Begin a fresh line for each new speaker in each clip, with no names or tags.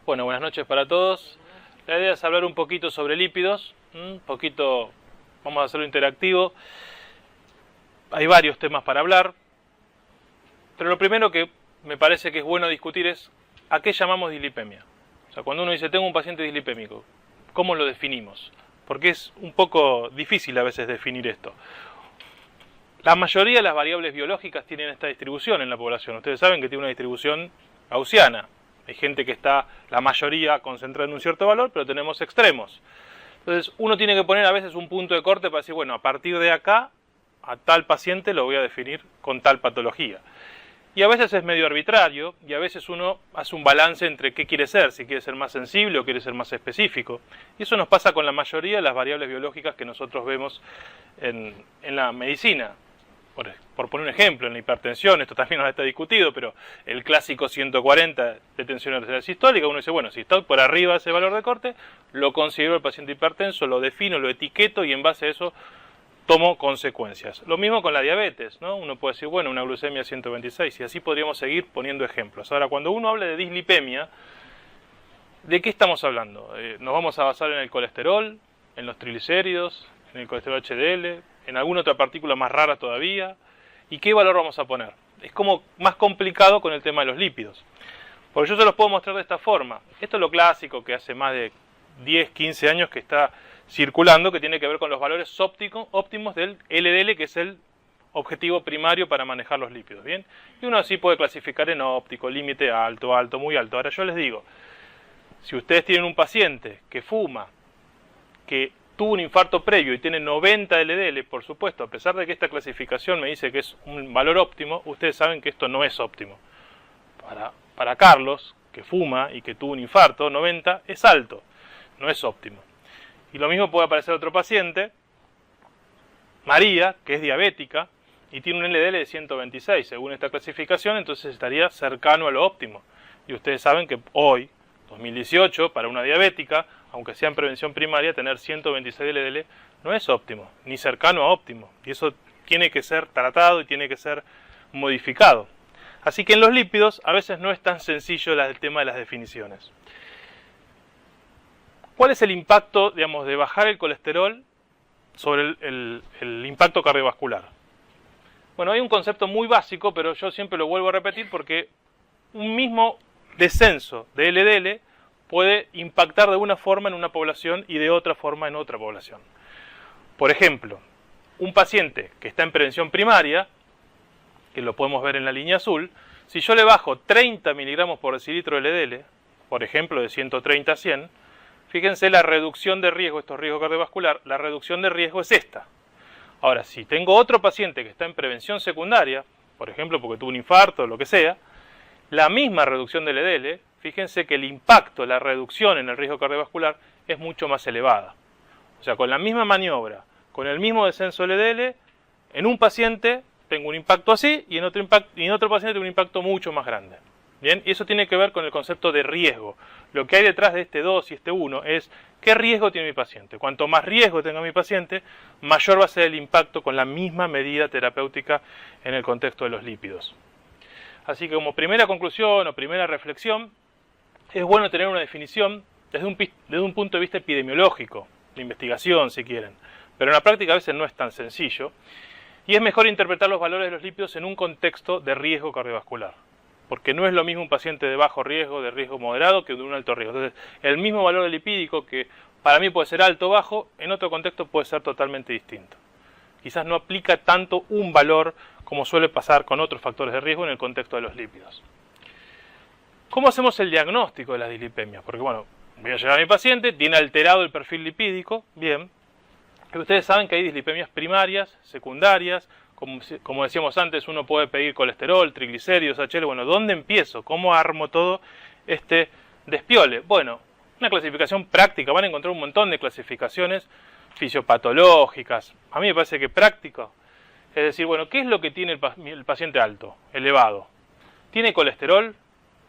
Bueno, buenas noches para todos. La idea es hablar un poquito sobre lípidos, vamos a hacerlo interactivo. Hay varios temas para hablar, pero lo primero que me parece que es bueno discutir es ¿a qué llamamos dislipemia? O sea, cuando uno dice tengo un paciente dislipémico, ¿cómo lo definimos? Porque es un poco difícil a veces definir esto. La mayoría de las variables biológicas tienen esta distribución en la población. Ustedes saben que tiene una distribución gaussiana. Hay gente que está, la mayoría, concentrada en un cierto valor, pero tenemos extremos. Entonces, uno tiene que poner a veces un punto de corte para decir, bueno, a partir de acá, a tal paciente lo voy a definir con tal patología. Y a veces es medio arbitrario, y a veces uno hace un balance entre qué quiere ser, si quiere ser más sensible o quiere ser más específico. Y eso nos pasa con la mayoría de las variables biológicas que nosotros vemos en la medicina. Por poner un ejemplo, en la hipertensión, esto también no está discutido, pero el clásico 140 de tensión arterial sistólica, uno dice, bueno, si está por arriba de ese valor de corte, lo considero el paciente hipertenso, lo defino, lo etiqueto y en base a eso tomo consecuencias. Lo mismo con la diabetes, ¿no? Uno puede decir, bueno, una glucemia 126 y así podríamos seguir poniendo ejemplos. Ahora, cuando uno habla de dislipemia, ¿de qué estamos hablando? ¿Nos vamos a basar en el colesterol, en los triglicéridos, en el colesterol HDL, en alguna otra partícula más rara todavía? ¿Y qué valor vamos a poner? Es como más complicado con el tema de los lípidos. Porque yo se los puedo mostrar de esta forma. Esto es lo clásico que hace más de 10, 15 años que está circulando, que tiene que ver con los valores óptimos del LDL, que es el objetivo primario para manejar los lípidos. ¿Bien? Y uno así puede clasificar en óptico, límite alto, alto, muy alto. Ahora yo les digo, si ustedes tienen un paciente que fuma, que tuvo un infarto previo y tiene 90 LDL, por supuesto, a pesar de que esta clasificación me dice que es un valor óptimo, ustedes saben que esto no es óptimo. Para Carlos, que fuma y que tuvo un infarto, 90 es alto, no es óptimo. Y lo mismo puede aparecer otro paciente, María, que es diabética y tiene un LDL de 126, según esta clasificación, entonces estaría cercano a lo óptimo. Y ustedes saben que hoy, 2018, para una diabética, aunque sea en prevención primaria, tener 126 LDL no es óptimo, ni cercano a óptimo. Y eso tiene que ser tratado y tiene que ser modificado. Así que en los lípidos a veces no es tan sencillo el tema de las definiciones. ¿Cuál es el impacto, digamos, de bajar el colesterol sobre el impacto cardiovascular? Bueno, hay un concepto muy básico, pero yo siempre lo vuelvo a repetir porque un mismo descenso de LDL puede impactar de una forma en una población y de otra forma en otra población. Por ejemplo, un paciente que está en prevención primaria, que lo podemos ver en la línea azul, si yo le bajo 30 miligramos por decilitro de LDL, por ejemplo de 130 a 100, fíjense la reducción de riesgo, esto es riesgo cardiovascular, la reducción de riesgo es esta. Ahora, si tengo otro paciente que está en prevención secundaria, por ejemplo porque tuvo un infarto o lo que sea, la misma reducción del LDL, fíjense que el impacto, la reducción en el riesgo cardiovascular es mucho más elevada. O sea, con la misma maniobra, con el mismo descenso del LDL, en un paciente tengo un impacto así y en otro paciente tengo un impacto mucho más grande. Bien, y eso tiene que ver con el concepto de riesgo. Lo que hay detrás de este 2 y este 1 es qué riesgo tiene mi paciente. Cuanto más riesgo tenga mi paciente, mayor va a ser el impacto con la misma medida terapéutica en el contexto de los lípidos. Así que como primera conclusión o primera reflexión, es bueno tener una definición desde un punto de vista epidemiológico, de investigación si quieren, pero en la práctica a veces no es tan sencillo, y es mejor interpretar los valores de los lípidos en un contexto de riesgo cardiovascular, porque no es lo mismo un paciente de bajo riesgo, de riesgo moderado, que de un alto riesgo. Entonces, el mismo valor lipídico que para mí puede ser alto o bajo, en otro contexto puede ser totalmente distinto. Quizás no aplica tanto un valor como suele pasar con otros factores de riesgo en el contexto de los lípidos. ¿Cómo hacemos el diagnóstico de las dislipemias? Porque bueno, voy a llegar a mi paciente, tiene alterado el perfil lipídico, bien, pero ustedes saben que hay dislipemias primarias, secundarias, como decíamos antes, uno puede pedir colesterol, triglicéridos, HDL, bueno, ¿dónde empiezo? ¿Cómo armo todo este despiole? Bueno, una clasificación práctica, van a encontrar un montón de clasificaciones fisiopatológicas, a mí me parece que práctico, es decir, bueno, ¿qué es lo que tiene el paciente alto, elevado? ¿Tiene colesterol?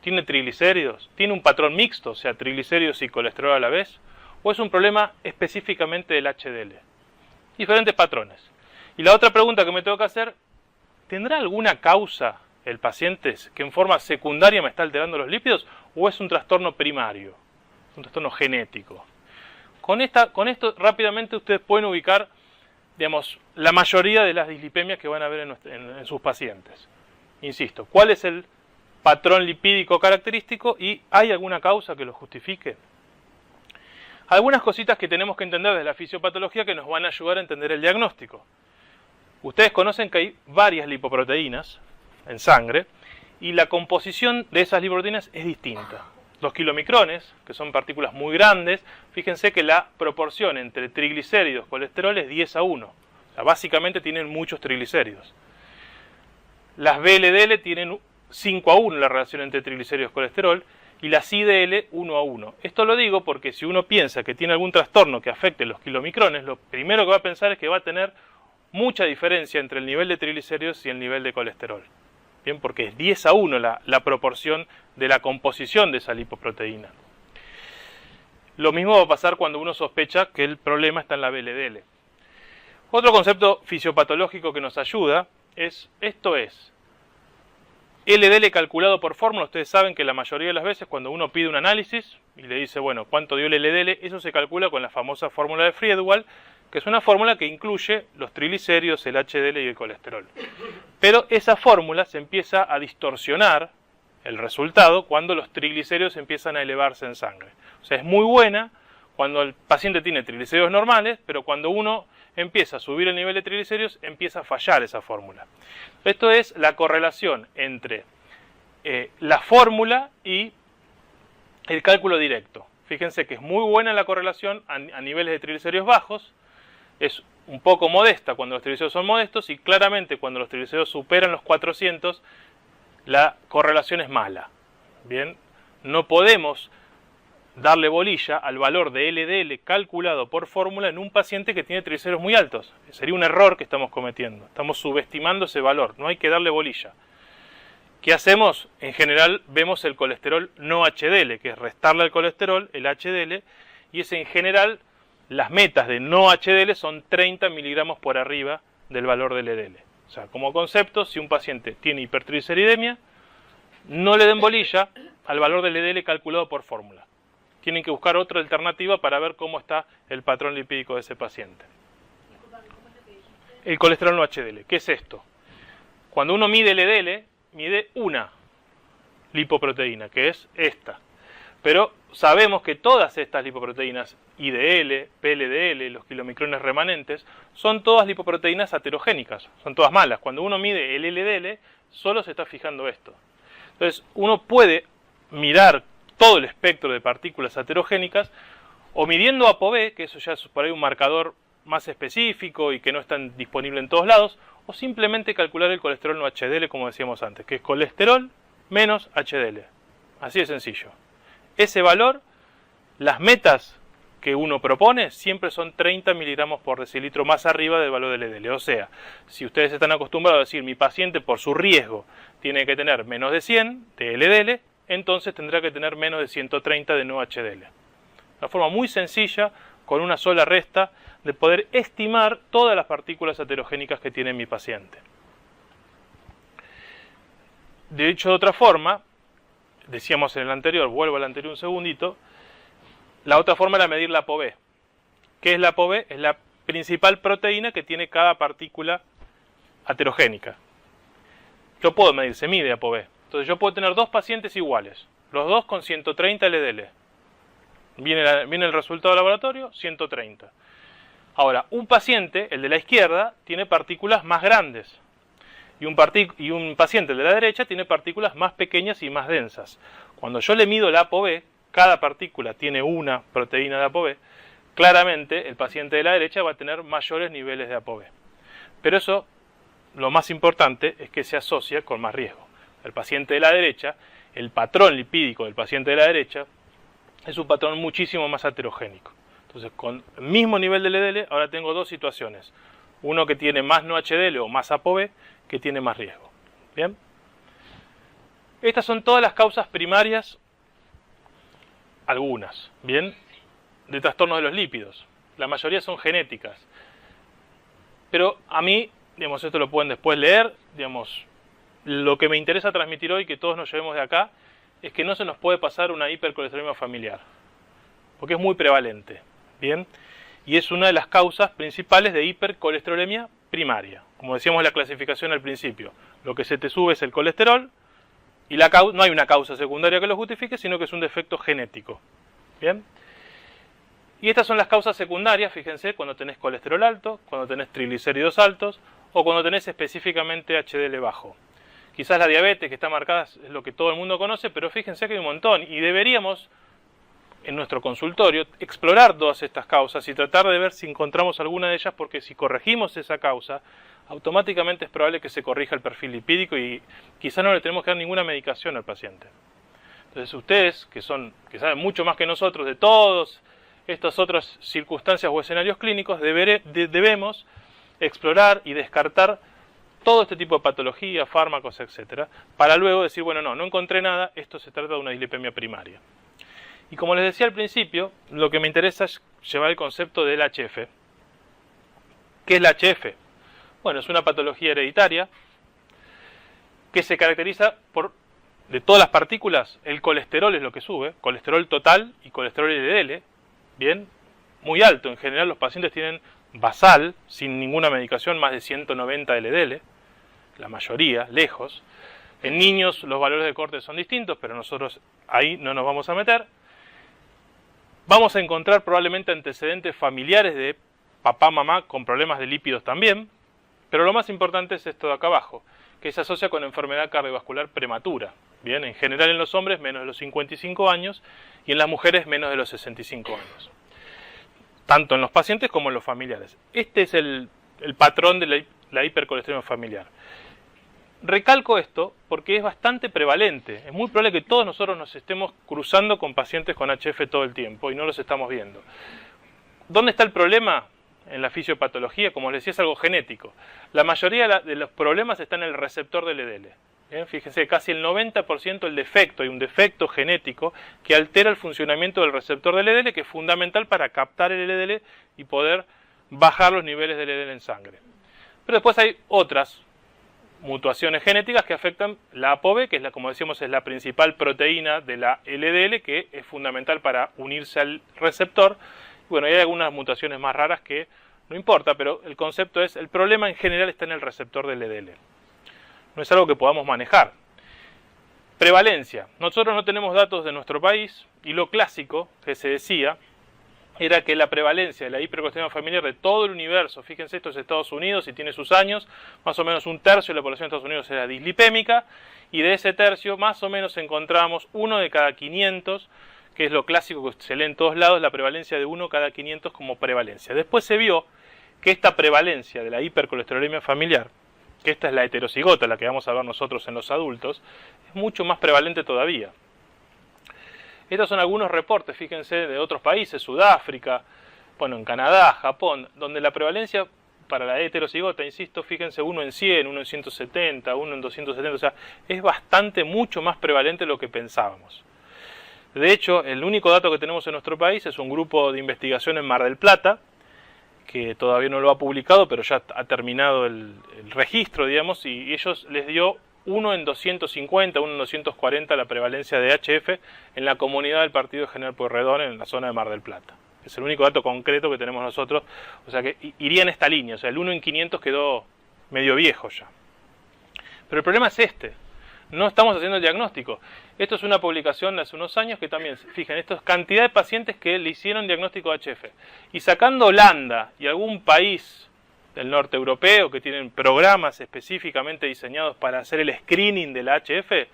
¿Tiene triglicéridos? ¿Tiene un patrón mixto, o sea, triglicéridos y colesterol a la vez? ¿O es un problema específicamente del HDL? Diferentes patrones. Y la otra pregunta que me tengo que hacer, ¿tendrá alguna causa el paciente que en forma secundaria me está alterando los lípidos o es un trastorno primario, un trastorno genético. Con esto rápidamente ustedes pueden ubicar, digamos, la mayoría de las dislipemias que van a ver en sus pacientes. Insisto, ¿cuál es el patrón lipídico característico y hay alguna causa que lo justifique? Algunas cositas que tenemos que entender de la fisiopatología que nos van a ayudar a entender el diagnóstico. Ustedes conocen que hay varias lipoproteínas en sangre y la composición de esas lipoproteínas es distinta. Los kilomicrones, que son partículas muy grandes, fíjense que la proporción entre triglicéridos y colesterol es 10:1. O sea, básicamente tienen muchos triglicéridos. Las VLDL tienen 5:1 la relación entre triglicéridos y colesterol y las IDL 1:1. Esto lo digo porque si uno piensa que tiene algún trastorno que afecte los kilomicrones, lo primero que va a pensar es que va a tener mucha diferencia entre el nivel de triglicéridos y el nivel de colesterol. Bien, porque es 10:1 la proporción de la composición de esa lipoproteína. Lo mismo va a pasar cuando uno sospecha que el problema está en la VLDL. Otro concepto fisiopatológico que nos ayuda es LDL calculado por fórmula. Ustedes saben que la mayoría de las veces cuando uno pide un análisis y le dice, bueno, ¿cuánto dio el LDL? Eso se calcula con la famosa fórmula de Friedewald, que es una fórmula que incluye los triglicéridos, el HDL y el colesterol. Pero esa fórmula se empieza a distorsionar el resultado cuando los triglicéridos empiezan a elevarse en sangre. O sea, es muy buena cuando el paciente tiene triglicéridos normales, pero cuando uno empieza a subir el nivel de triglicéridos, empieza a fallar esa fórmula. Esto es la correlación entre la fórmula y el cálculo directo. Fíjense que es muy buena la correlación a niveles de triglicéridos bajos, es un poco modesta cuando los triglicéridos son modestos y claramente cuando los triglicéridos superan los 400, la correlación es mala. Bien, no podemos darle bolilla al valor de LDL calculado por fórmula en un paciente que tiene triglicéridos muy altos. Sería un error que estamos cometiendo. Estamos subestimando ese valor. No hay que darle bolilla. ¿Qué hacemos? En general vemos el colesterol no HDL, que es restarle al colesterol, el HDL, y es en general las metas de no HDL son 30 miligramos por arriba del valor del LDL. O sea, como concepto, si un paciente tiene hipertrigliceridemia, no le den bolilla al valor del LDL calculado por fórmula. Tienen que buscar otra alternativa para ver cómo está el patrón lipídico de ese paciente. El colesterol no HDL. ¿Qué es esto? Cuando uno mide LDL, mide una lipoproteína, que es esta. Pero sabemos que todas estas lipoproteínas, IDL, PLDL, los kilomicrones remanentes, son todas lipoproteínas aterogénicas, son todas malas. Cuando uno mide el LDL, solo se está fijando esto. Entonces, uno puede mirar todo el espectro de partículas aterogénicas, o midiendo ApoB, que eso ya es por ahí un marcador más específico y que no está disponible en todos lados, o simplemente calcular el colesterol no HDL, como decíamos antes, que es colesterol menos HDL. Así de sencillo. Ese valor, las metas que uno propone, siempre son 30 miligramos por decilitro más arriba del valor del LDL. O sea, si ustedes están acostumbrados a decir, mi paciente por su riesgo tiene que tener menos de 100 de LDL, entonces tendrá que tener menos de 130 de no HDL. Una forma muy sencilla, con una sola resta, de poder estimar todas las partículas aterogénicas que tiene mi paciente. De hecho, de otra forma, decíamos en el anterior, vuelvo al anterior un segundito, la otra forma era medir la ApoB. ¿Qué es la ApoB? Es la principal proteína que tiene cada partícula aterogénica. Yo puedo medir, se mide ApoB. Entonces yo puedo tener dos pacientes iguales, los dos con 130 LDL. Viene el resultado del laboratorio, 130. Ahora, un paciente, el de la izquierda, tiene partículas más grandes. Y un paciente, el de la derecha, tiene partículas más pequeñas y más densas. Cuando yo le mido la ApoB, cada partícula tiene una proteína de ApoB, claramente el paciente de la derecha va a tener mayores niveles de ApoB. Pero eso, lo más importante, es que se asocia con más riesgo. El paciente de la derecha, el patrón lipídico del paciente de la derecha, es un patrón muchísimo más heterogénico. Entonces, con el mismo nivel de LDL, ahora tengo dos situaciones. Uno que tiene más no HDL o más ApoB, que tiene más riesgo. ¿Bien? Estas son todas las causas primarias, algunas, ¿bien?, de trastornos de los lípidos. La mayoría son genéticas. Pero a mí, digamos, esto lo pueden después leer, digamos, lo que me interesa transmitir hoy, que todos nos llevemos de acá, es que no se nos puede pasar una hipercolesterolemia familiar, porque es muy prevalente, ¿bien? Y es una de las causas principales de hipercolesterolemia primaria. Como decíamos en la clasificación al principio, lo que se te sube es el colesterol, y no hay una causa secundaria que lo justifique, sino que es un defecto genético, ¿bien? Y estas son las causas secundarias, fíjense, cuando tenés colesterol alto, cuando tenés triglicéridos altos, o cuando tenés específicamente HDL bajo. Quizás la diabetes que está marcada es lo que todo el mundo conoce, pero fíjense que hay un montón, y deberíamos, en nuestro consultorio, explorar todas estas causas y tratar de ver si encontramos alguna de ellas, porque si corregimos esa causa, automáticamente es probable que se corrija el perfil lipídico y quizás no le tenemos que dar ninguna medicación al paciente. Entonces ustedes, que saben mucho más que nosotros de todas estas otras circunstancias o escenarios clínicos, debemos explorar y descartar todo este tipo de patología, fármacos, etcétera, para luego decir, bueno, no encontré nada, esto se trata de una dislipemia primaria. Y como les decía al principio, lo que me interesa es llevar el concepto del HF. ¿Qué es la HF? Bueno, es una patología hereditaria que se caracteriza por, de todas las partículas, el colesterol es lo que sube, colesterol total y colesterol LDL, bien, muy alto. En general los pacientes tienen basal, sin ninguna medicación, más de 190 LDL, la mayoría, lejos. En niños los valores de corte son distintos, pero nosotros ahí no nos vamos a meter. Vamos a encontrar probablemente antecedentes familiares de papá, mamá con problemas de lípidos también, pero lo más importante es esto de acá abajo, que se asocia con enfermedad cardiovascular prematura. Bien, en general en los hombres menos de los 55 años y en las mujeres menos de los 65 años. Tanto en los pacientes como en los familiares. Este es el patrón de la hipercolesterolemia familiar. Recalco esto porque es bastante prevalente. Es muy probable que todos nosotros nos estemos cruzando con pacientes con HF todo el tiempo y no los estamos viendo. ¿Dónde está el problema? En la fisiopatología, como les decía, es algo genético. La mayoría de los problemas están en el receptor del LDL. Bien, fíjense, casi el 90% del defecto, hay un defecto genético que altera el funcionamiento del receptor del LDL, que es fundamental para captar el LDL y poder bajar los niveles del LDL en sangre. Pero después hay otras mutaciones genéticas que afectan la ApoB, que es como decíamos, es la principal proteína de la LDL, que es fundamental para unirse al receptor. Bueno, hay algunas mutaciones más raras que no importa, pero el concepto es, el problema en general está en el receptor del LDL. No es algo que podamos manejar. Prevalencia. Nosotros no tenemos datos de nuestro país y lo clásico que se decía era que la prevalencia de la hipercolesterolemia familiar de todo el universo, fíjense, esto es Estados Unidos y tiene sus años, más o menos un tercio de la población de Estados Unidos era dislipémica, y de ese tercio más o menos encontramos 1 de cada 500, que es lo clásico que se lee en todos lados, la prevalencia de 1 cada 500 como prevalencia. Después se vio que esta prevalencia de la hipercolesterolemia familiar, que esta es la heterocigota, la que vamos a ver nosotros en los adultos, es mucho más prevalente todavía. Estos son algunos reportes, fíjense, de otros países, Sudáfrica, bueno, en Canadá, Japón, donde la prevalencia para la heterocigota, insisto, fíjense, 1 en 100, 1 en 170, 1 en 270, o sea, es bastante, mucho más prevalente de lo que pensábamos. De hecho, el único dato que tenemos en nuestro país es un grupo de investigación en Mar del Plata, que todavía no lo ha publicado, pero ya ha terminado el registro, digamos, y ellos les dio 1 en 250, 1 en 240 la prevalencia de HF en la comunidad del Partido General Pueyrredón en la zona de Mar del Plata. Es el único dato concreto que tenemos nosotros, o sea que iría en esta línea, o sea, el 1 en 500 quedó medio viejo ya. Pero el problema es este. No estamos haciendo el diagnóstico. Esto es una publicación de hace unos años que también, fíjense, esto es cantidad de pacientes que le hicieron diagnóstico de HF. Y sacando Holanda y algún país del norte europeo que tienen programas específicamente diseñados para hacer el screening de la HF,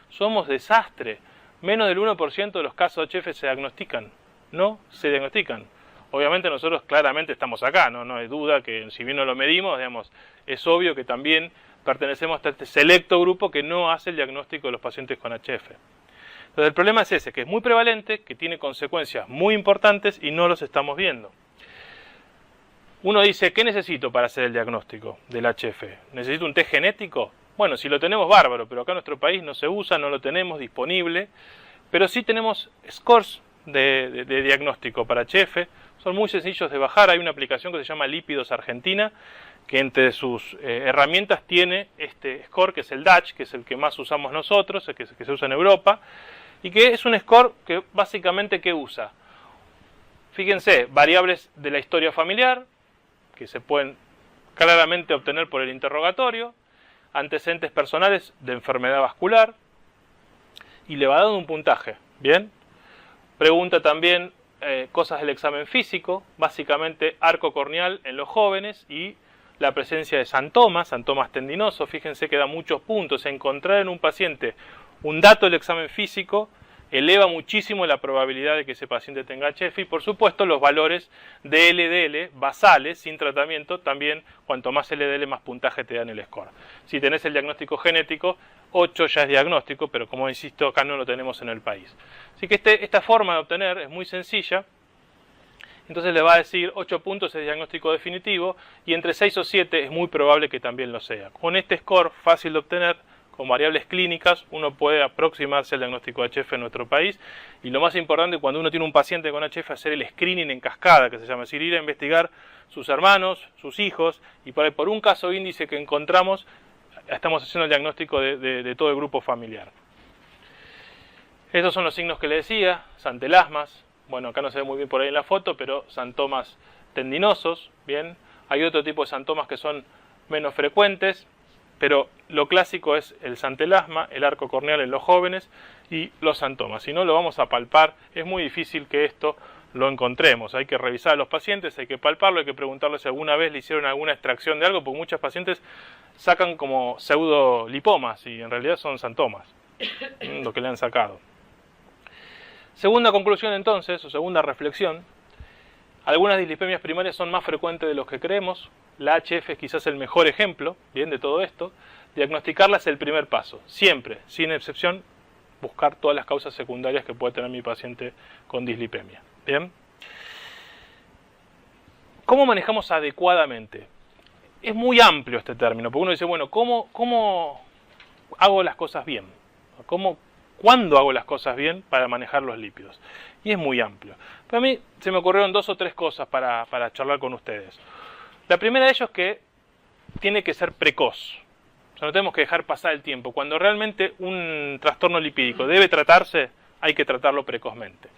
somos desastre. Menos del 1% de los casos de HF se diagnostican. No se diagnostican. Obviamente nosotros claramente estamos acá, no hay duda que si bien no lo medimos, digamos, es obvio que también pertenecemos a este selecto grupo que no hace el diagnóstico de los pacientes con HF. Entonces el problema es ese, que es muy prevalente, que tiene consecuencias muy importantes y no los estamos viendo. Uno dice, ¿qué necesito para hacer el diagnóstico del HF? ¿Necesito un test genético? Bueno, si lo tenemos, bárbaro, pero acá en nuestro país no se usa, no lo tenemos disponible, pero sí tenemos scores de diagnóstico para HF, son muy sencillos de bajar, hay una aplicación que se llama Lípidos Argentina, que entre sus herramientas tiene este score, que es el Dutch, que es el que más usamos nosotros, el que se usa en Europa, y que es un score que básicamente ¿qué usa? Fíjense, variables de la historia familiar, que se pueden claramente obtener por el interrogatorio, antecedentes personales de enfermedad vascular, y le va dando un puntaje, ¿bien? Pregunta también cosas del examen físico, básicamente arco corneal en los jóvenes y la presencia de santomas tendinosos. Fíjense que da muchos puntos. Encontrar en un paciente un dato del examen físico eleva muchísimo la probabilidad de que ese paciente tenga HF, y por supuesto los valores de LDL basales sin tratamiento también, cuanto más LDL más puntaje te dan el score. Si tenés el diagnóstico genético, 8 ya es diagnóstico, pero como insisto acá no lo tenemos en el país. Así que esta forma de obtener es muy sencilla. Entonces le va a decir 8 puntos es diagnóstico definitivo y entre 6 o 7 es muy probable que también lo sea. Con este score fácil de obtener, con variables clínicas, uno puede aproximarse al diagnóstico de HF en nuestro país. Y lo más importante, cuando uno tiene un paciente con HF, hacer el screening en cascada, que se llama, es decir, ir a investigar sus hermanos, sus hijos, y por un caso índice que encontramos, estamos haciendo el diagnóstico de todo el grupo familiar. Estos son los signos que le decía, santelasmas. Bueno, acá no se ve muy bien por ahí en la foto, pero santomas tendinosos, bien. Hay otro tipo de santomas que son menos frecuentes, pero lo clásico es el santelasma, el arco corneal en los jóvenes y los santomas. Si no lo vamos a palpar, es muy difícil que esto lo encontremos. Hay que revisar a los pacientes, hay que palparlo, hay que preguntarles si alguna vez le hicieron alguna extracción de algo, porque muchos pacientes sacan como pseudolipomas y en realidad son santomas, lo que le han sacado. Segunda conclusión entonces, o segunda reflexión, algunas dislipemias primarias son más frecuentes de lo que creemos. La HF es quizás el mejor ejemplo, bien, de todo esto. Diagnosticarla es el primer paso, siempre, sin excepción, buscar todas las causas secundarias que puede tener mi paciente con dislipemia, bien. ¿Cómo manejamos adecuadamente? Es muy amplio este término, porque uno dice, bueno, ¿cómo hago las cosas bien? ¿Cuándo hago las cosas bien para manejar los lípidos? Y es muy amplio. Pero a mí se me ocurrieron 2 o 3 cosas para charlar con ustedes. La primera de ellos es que tiene que ser precoz. O sea, no tenemos que dejar pasar el tiempo. Cuando realmente un trastorno lipídico debe tratarse, hay que tratarlo precozmente.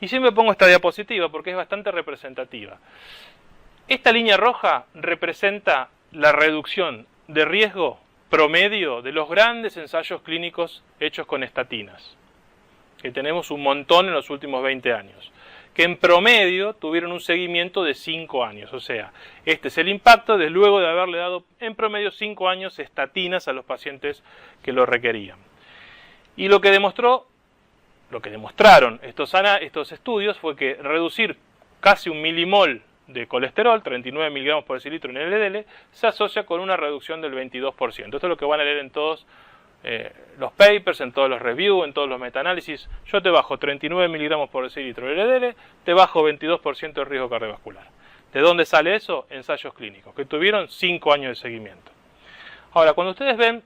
Y siempre pongo esta diapositiva porque es bastante representativa. Esta línea roja representa la reducción de riesgo promedio de los grandes ensayos clínicos hechos con estatinas, que tenemos un montón en los últimos 20 años, que en promedio tuvieron un seguimiento de 5 años. O sea, este es el impacto de luego de haberle dado en promedio 5 años estatinas a los pacientes que lo requerían. Y lo que demostraron estos estudios fue que reducir casi 1 milimol de colesterol, 39 miligramos por decilitro en el LDL, se asocia con una reducción del 22%. Esto es lo que van a leer en todos los papers, en todos los reviews, en todos los metaanálisis. Yo te bajo 39 miligramos por decilitro en el LDL, te bajo 22% de riesgo cardiovascular. ¿De dónde sale eso? Ensayos clínicos, que tuvieron 5 años de seguimiento. Ahora, cuando ustedes ven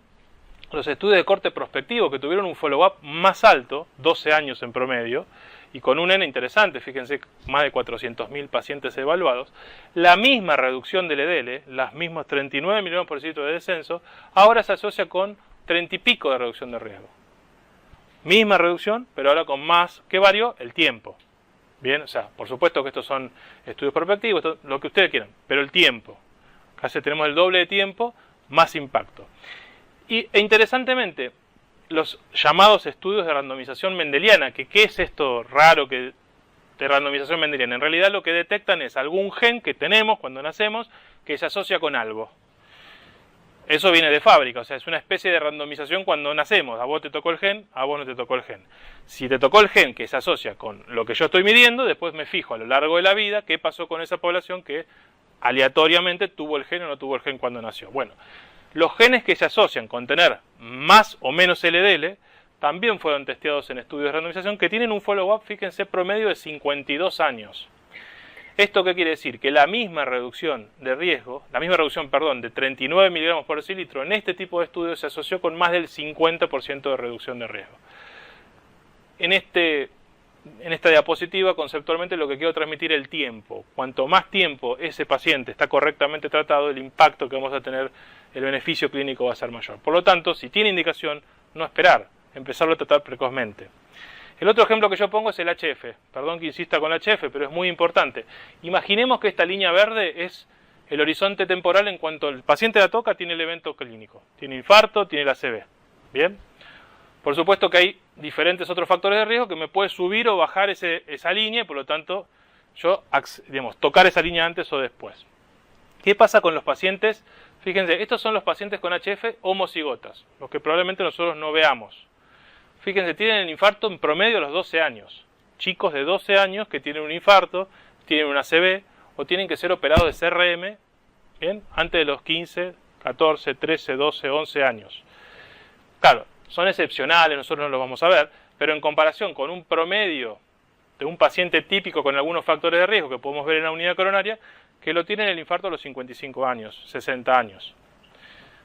los estudios de corte prospectivo que tuvieron un follow-up más alto, 12 años en promedio, y con un N interesante, fíjense, más de 400.000 pacientes evaluados, la misma reducción del LDL, las mismas 39 miligramos por decilitro de descenso, ahora se asocia con 30 y pico de reducción de riesgo. Misma reducción, pero ahora con más, ¿qué varió? El tiempo. Bien, o sea, por supuesto que estos son estudios prospectivos, lo que ustedes quieran, pero el tiempo. Casi tenemos el doble de tiempo, más impacto. E interesantemente, los llamados estudios de randomización mendeliana, que ¿qué es esto raro de randomización mendeliana? En realidad lo que detectan es algún gen que tenemos cuando nacemos que se asocia con algo. Eso viene de fábrica, o sea, es una especie de randomización cuando nacemos. A vos te tocó el gen, a vos no te tocó el gen. Si te tocó el gen que se asocia con lo que yo estoy midiendo, después me fijo a lo largo de la vida qué pasó con esa población que aleatoriamente tuvo el gen o no tuvo el gen cuando nació. Bueno, los genes que se asocian con tener más o menos LDL también fueron testeados en estudios de randomización que tienen un follow-up, fíjense, promedio de 52 años. ¿Esto qué quiere decir? Que la misma reducción de riesgo, de 39 miligramos por decilitro en este tipo de estudios se asoció con más del 50% de reducción de riesgo. En este en esta diapositiva conceptualmente lo que quiero transmitir es el tiempo. Cuanto más tiempo ese paciente está correctamente tratado, el impacto que vamos a tener, el beneficio clínico va a ser mayor. Por lo tanto, si tiene indicación, no esperar, empezarlo a tratar precozmente. El otro ejemplo que yo pongo es el HF. Perdón que insista con el HF, pero es muy importante. Imaginemos que esta línea verde es el horizonte temporal en cuanto el paciente la toca, tiene el evento clínico. Tiene infarto, tiene la ACV. ¿Bien? Por supuesto que hay diferentes otros factores de riesgo que me puede subir o bajar esa línea y por lo tanto yo, tocar esa línea antes o después. ¿Qué pasa con los pacientes? Fíjense, estos son los pacientes con HF homocigotas, los que probablemente nosotros no veamos. Fíjense, tienen el infarto en promedio a los 12 años. Chicos de 12 años que tienen un infarto, tienen una ACV o tienen que ser operados de CRM, ¿bien? Antes de los 15, 14, 13, 12, 11 años. Claro, son excepcionales, nosotros no los vamos a ver, pero en comparación con un promedio de un paciente típico con algunos factores de riesgo que podemos ver en la unidad coronaria, que lo tienen el infarto a los 55 años, 60 años.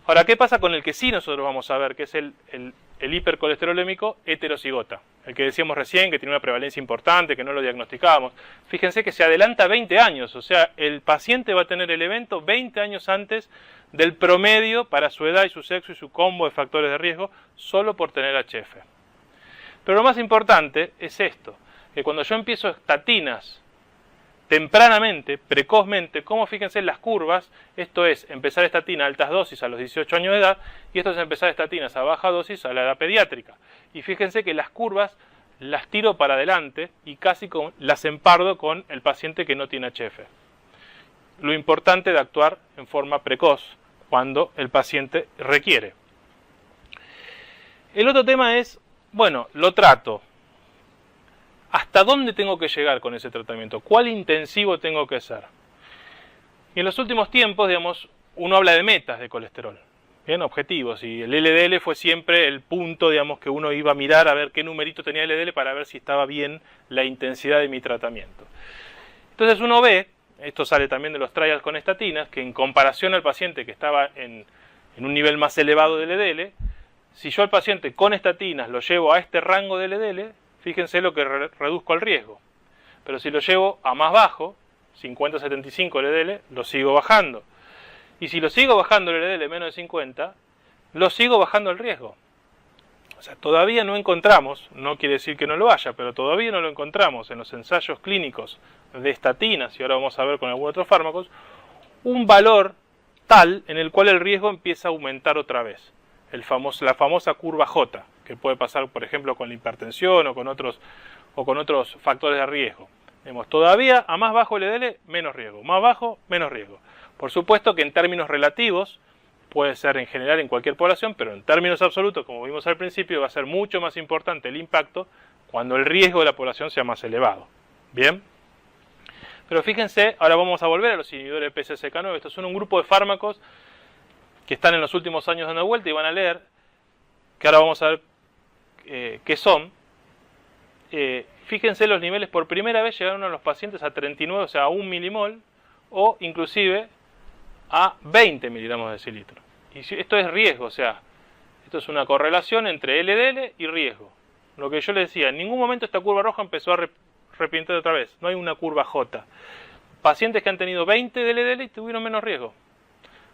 Ahora, ¿qué pasa con el que sí nosotros vamos a ver, que es el hipercolesterolémico heterocigota? El que decíamos recién, que tiene una prevalencia importante, que no lo diagnosticábamos. Fíjense que se adelanta 20 años, o sea, el paciente va a tener el evento 20 años antes del promedio para su edad y su sexo y su combo de factores de riesgo, solo por tener HF. Pero lo más importante es esto, que cuando yo empiezo estatinas tempranamente, precozmente, como fíjense en las curvas, esto es empezar estatina a altas dosis a los 18 años de edad, y esto es empezar estatinas a baja dosis a la edad pediátrica. Y fíjense que las curvas las tiro para adelante y casi las empardo con el paciente que no tiene HF. Lo importante de actuar en forma precoz cuando el paciente requiere. El otro tema es, bueno, lo trato. ¿Hasta dónde tengo que llegar con ese tratamiento? ¿Cuál intensivo tengo que ser? Y en los últimos tiempos, digamos, uno habla de metas de colesterol, bien, objetivos, y el LDL fue siempre el punto, digamos, que uno iba a mirar a ver qué numerito tenía el LDL para ver si estaba bien la intensidad de mi tratamiento. Entonces uno ve, esto sale también de los trials con estatinas, que en comparación al paciente que estaba en un nivel más elevado de LDL, si yo al paciente con estatinas lo llevo a este rango de LDL, fíjense lo que reduzco el riesgo. Pero si lo llevo a más bajo, 50-75 LDL, lo sigo bajando. Y si lo sigo bajando el LDL menos de 50, lo sigo bajando el riesgo. O sea, todavía no encontramos, no quiere decir que no lo haya, pero todavía no lo encontramos en los ensayos clínicos de estatinas, y ahora vamos a ver con algunos otros fármacos, un valor tal en el cual el riesgo empieza a aumentar otra vez. La famosa curva J, que puede pasar, por ejemplo, con la hipertensión o con otros factores de riesgo. Todavía a más bajo LDL, menos riesgo. Más bajo, menos riesgo. Por supuesto que en términos relativos, puede ser en general en cualquier población, pero en términos absolutos, como vimos al principio, va a ser mucho más importante el impacto cuando el riesgo de la población sea más elevado. ¿Bien? Pero fíjense, ahora vamos a volver a los inhibidores de PCSK9. Estos son un grupo de fármacos que están en los últimos años dando vuelta y van a leer, que ahora vamos a ver qué son. Fíjense los niveles, por primera vez llegaron a los pacientes a 39, o sea, a 1 milimol, o inclusive a 20 miligramos de decilitro. Y esto es riesgo, o sea, esto es una correlación entre LDL y riesgo. Lo que yo les decía, en ningún momento esta curva roja empezó a repintar otra vez, no hay una curva J. Pacientes que han tenido 20 de LDL y tuvieron menos riesgo.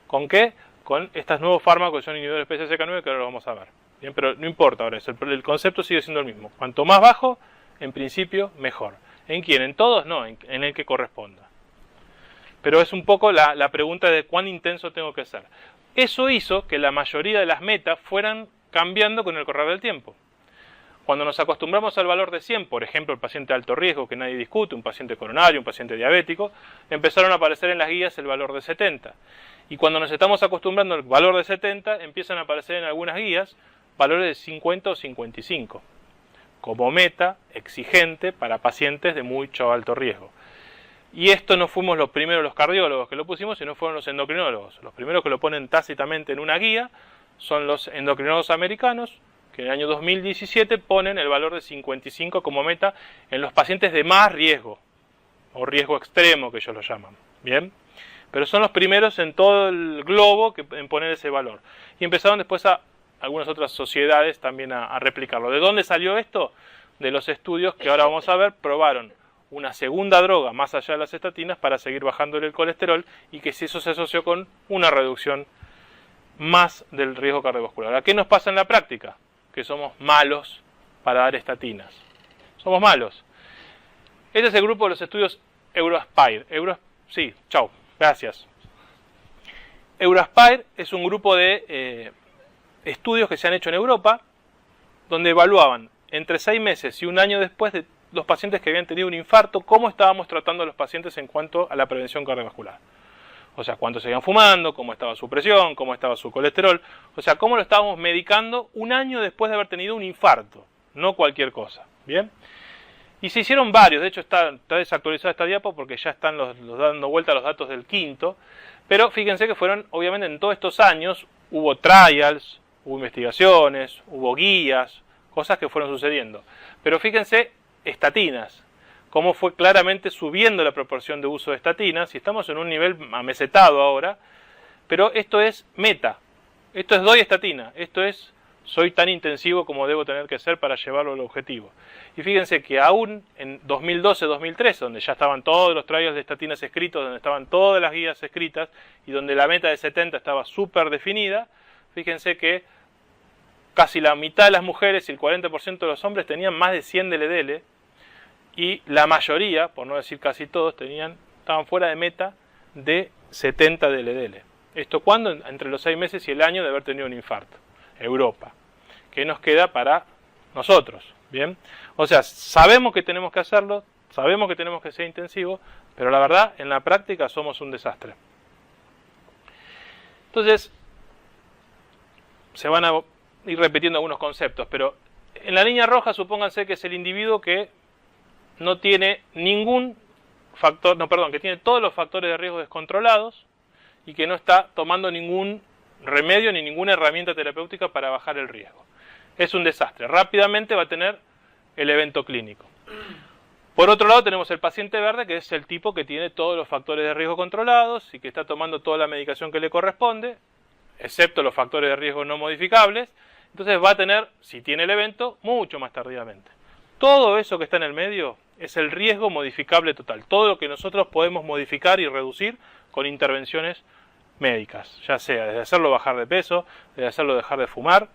¿Con qué? Con estos nuevos fármacos que son inhibidores PCSK9, que ahora lo vamos a ver. Bien, pero no importa ahora eso, el concepto sigue siendo el mismo. Cuanto más bajo, en principio, mejor. ¿En quién? ¿En todos? No, en el que corresponda. Pero es un poco la pregunta de cuán intenso tengo que ser. Eso hizo que la mayoría de las metas fueran cambiando con el correr del tiempo. Cuando nos acostumbramos al valor de 100, por ejemplo, el paciente de alto riesgo que nadie discute, un paciente coronario, un paciente diabético, empezaron a aparecer en las guías el valor de 70. Y cuando nos estamos acostumbrando al valor de 70, empiezan a aparecer en algunas guías valores de 50 o 55, como meta exigente para pacientes de mucho alto riesgo. Y esto no fuimos los primeros los cardiólogos que lo pusimos, sino fueron los endocrinólogos. Los primeros que lo ponen tácitamente en una guía son los endocrinólogos americanos, que en el año 2017 ponen el valor de 55 como meta en los pacientes de más riesgo, o riesgo extremo que ellos lo llaman. ¿Bien? Pero son los primeros en todo el globo en poner ese valor. Y empezaron después algunas otras sociedades también a replicarlo. ¿De dónde salió esto? de los estudios que ahora vamos a ver probaron una segunda droga más allá de las estatinas para seguir bajando el colesterol y que si eso se asoció con una reducción más del riesgo cardiovascular. ¿A qué nos pasa en la práctica? Que somos malos para dar estatinas. Somos malos. Este es el grupo de los estudios EuroAspire. Sí, chao, gracias. EuroAspire es un grupo de estudios que se han hecho en Europa, donde evaluaban entre 6 meses y un año después de los pacientes que habían tenido un infarto, cómo estábamos tratando a los pacientes en cuanto a la prevención cardiovascular. O sea, cuánto seguían fumando, cómo estaba su presión, cómo estaba su colesterol, o sea, cómo lo estábamos medicando un año después de haber tenido un infarto, no cualquier cosa, ¿bien? Y se hicieron varios, de hecho está desactualizada esta diapo porque ya están los dando vuelta los datos del quinto, pero fíjense que fueron, obviamente en todos estos años, hubo trials, hubo investigaciones, hubo guías, cosas que fueron sucediendo. Pero fíjense, estatinas, cómo fue claramente subiendo la proporción de uso de estatinas, y estamos en un nivel amesetado ahora, pero esto es meta, esto es doy estatina, esto es soy tan intensivo como debo tener que ser para llevarlo al objetivo. Y fíjense que aún en 2012-2013, donde ya estaban todos los trials de estatinas escritos, donde estaban todas las guías escritas, y donde la meta de 70 estaba súper definida, fíjense que casi la mitad de las mujeres y el 40% de los hombres tenían más de 100 de LDL, y la mayoría, por no decir casi todos, estaban fuera de meta de 70 de LDL. ¿Esto cuándo? Entre los 6 meses y el año de haber tenido un infarto. Europa. ¿Qué nos queda para nosotros? ¿Bien? O sea, sabemos que tenemos que hacerlo, sabemos que tenemos que ser intensivos, pero la verdad, en la práctica somos un desastre. Entonces, se van a ir repitiendo algunos conceptos, pero en la línea roja supónganse que es el individuo que no tiene ningún factor, que tiene todos los factores de riesgo descontrolados y que no está tomando ningún remedio ni ninguna herramienta terapéutica para bajar el riesgo. Es un desastre. Rápidamente va a tener el evento clínico. Por otro lado tenemos el paciente verde, que es el tipo que tiene todos los factores de riesgo controlados y que está tomando toda la medicación que le corresponde, excepto los factores de riesgo no modificables. Entonces va a tener, si tiene el evento, mucho más tardíamente. Todo eso que está en el medio es el riesgo modificable total. Todo lo que nosotros podemos modificar y reducir con intervenciones médicas, ya sea desde hacerlo bajar de peso, desde hacerlo dejar de fumar,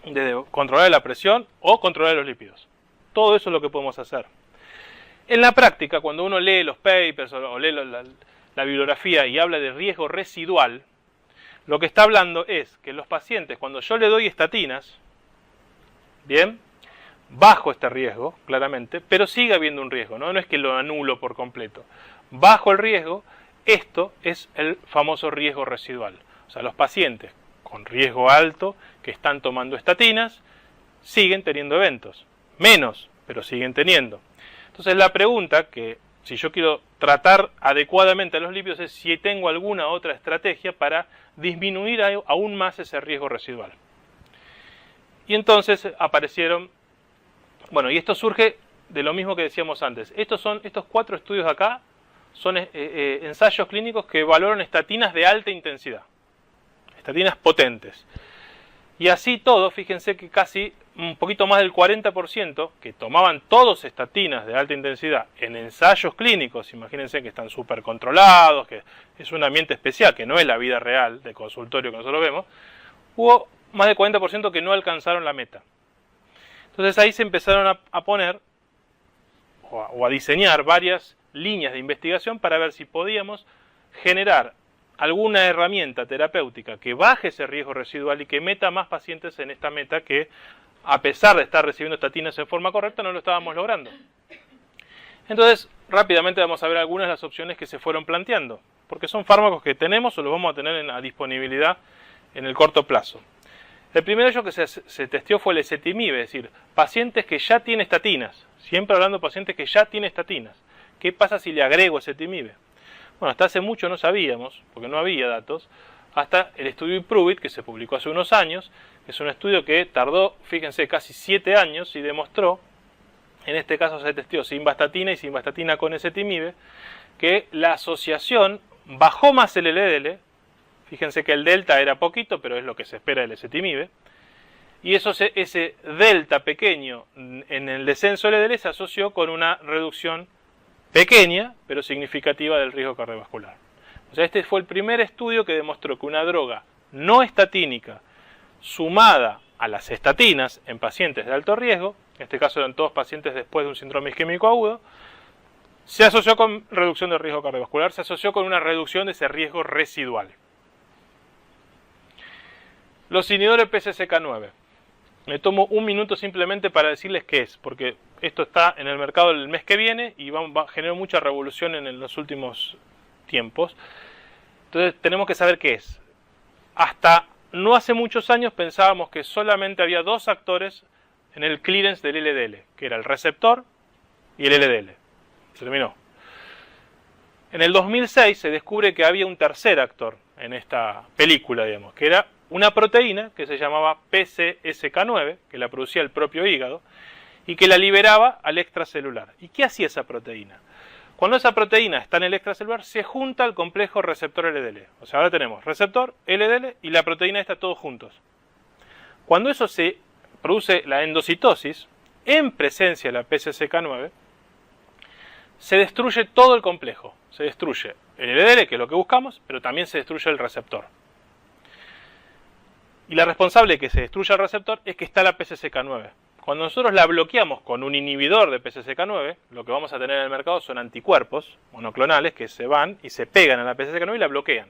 desde controlar la presión o controlar los lípidos. Todo eso es lo que podemos hacer. En la práctica, cuando uno lee los papers o lee la bibliografía y habla de riesgo residual, lo que está hablando es que los pacientes, cuando yo le doy estatinas, bien, bajo este riesgo, claramente, pero sigue habiendo un riesgo, no es que lo anulo por completo. Bajo el riesgo, esto es el famoso riesgo residual. O sea, los pacientes con riesgo alto que están tomando estatinas siguen teniendo eventos. Menos, pero siguen teniendo. Entonces la pregunta que, si yo quiero tratar adecuadamente a los lípidos, es si tengo alguna otra estrategia para disminuir aún más ese riesgo residual. Y entonces aparecieron, bueno, y esto surge de lo mismo que decíamos antes. Estos 4 estudios de acá son ensayos clínicos que valoran estatinas de alta intensidad, estatinas potentes. Y así todo, fíjense que casi un poquito más del 40% que tomaban todos estatinas de alta intensidad en ensayos clínicos, imagínense que están súper controlados, que es un ambiente especial, que no es la vida real de consultorio que nosotros vemos, hubo más del 40% que no alcanzaron la meta. Entonces ahí se empezaron a poner o a diseñar varias líneas de investigación para ver si podíamos generar alguna herramienta terapéutica que baje ese riesgo residual y que meta más pacientes en esta meta que, a pesar de estar recibiendo estatinas en forma correcta, no lo estábamos logrando. Entonces, rápidamente vamos a ver algunas de las opciones que se fueron planteando, porque son fármacos que tenemos o los vamos a tener a disponibilidad en el corto plazo. El primero de ellos que se testeó fue el ezetimibe, es decir, pacientes que ya tienen estatinas, siempre hablando de pacientes que ya tienen estatinas. ¿Qué pasa si le agrego ezetimibe? Bueno, hasta hace mucho no sabíamos, porque no había datos, hasta el estudio IMPROVE-IT, que se publicó hace unos años, que es un estudio que tardó, fíjense, casi 7 años y demostró, en este caso se testeó simvastatina y simvastatina con ezetimibe, que la asociación bajó más el LDL, fíjense que el delta era poquito, pero es lo que se espera del ezetimibe, y ese delta pequeño en el descenso LDL se asoció con una reducción pequeña, pero significativa del riesgo cardiovascular. O sea, este fue el primer estudio que demostró que una droga no estatínica sumada a las estatinas en pacientes de alto riesgo, en este caso eran todos pacientes después de un síndrome isquémico agudo, se asoció con reducción del riesgo cardiovascular, se asoció con una reducción de ese riesgo residual. Los inhibidores PCSK9. Me tomo un minuto simplemente para decirles qué es, porque esto está en el mercado el mes que viene y generó mucha revolución en los últimos tiempos. Entonces tenemos que saber qué es. Hasta no hace muchos años pensábamos que solamente había dos actores en el clearance del LDL, que era el receptor y el LDL. Se terminó. En el 2006 se descubre que había un tercer actor en esta película, digamos, que era una proteína que se llamaba PCSK9, que la producía el propio hígado, y que la liberaba al extracelular. ¿Y qué hacía esa proteína? Cuando esa proteína está en el extracelular, se junta al complejo receptor-LDL. O sea, ahora tenemos receptor, LDL y la proteína está todos juntos. Cuando eso se produce la endocitosis, en presencia de la PCSK9, se destruye todo el complejo. Se destruye el LDL, que es lo que buscamos, pero también se destruye el receptor. Y la responsable de que se destruya el receptor es que está la PCSK9. Cuando nosotros la bloqueamos con un inhibidor de PCSK9, lo que vamos a tener en el mercado son anticuerpos monoclonales que se van y se pegan a la PCSK9 y la bloquean.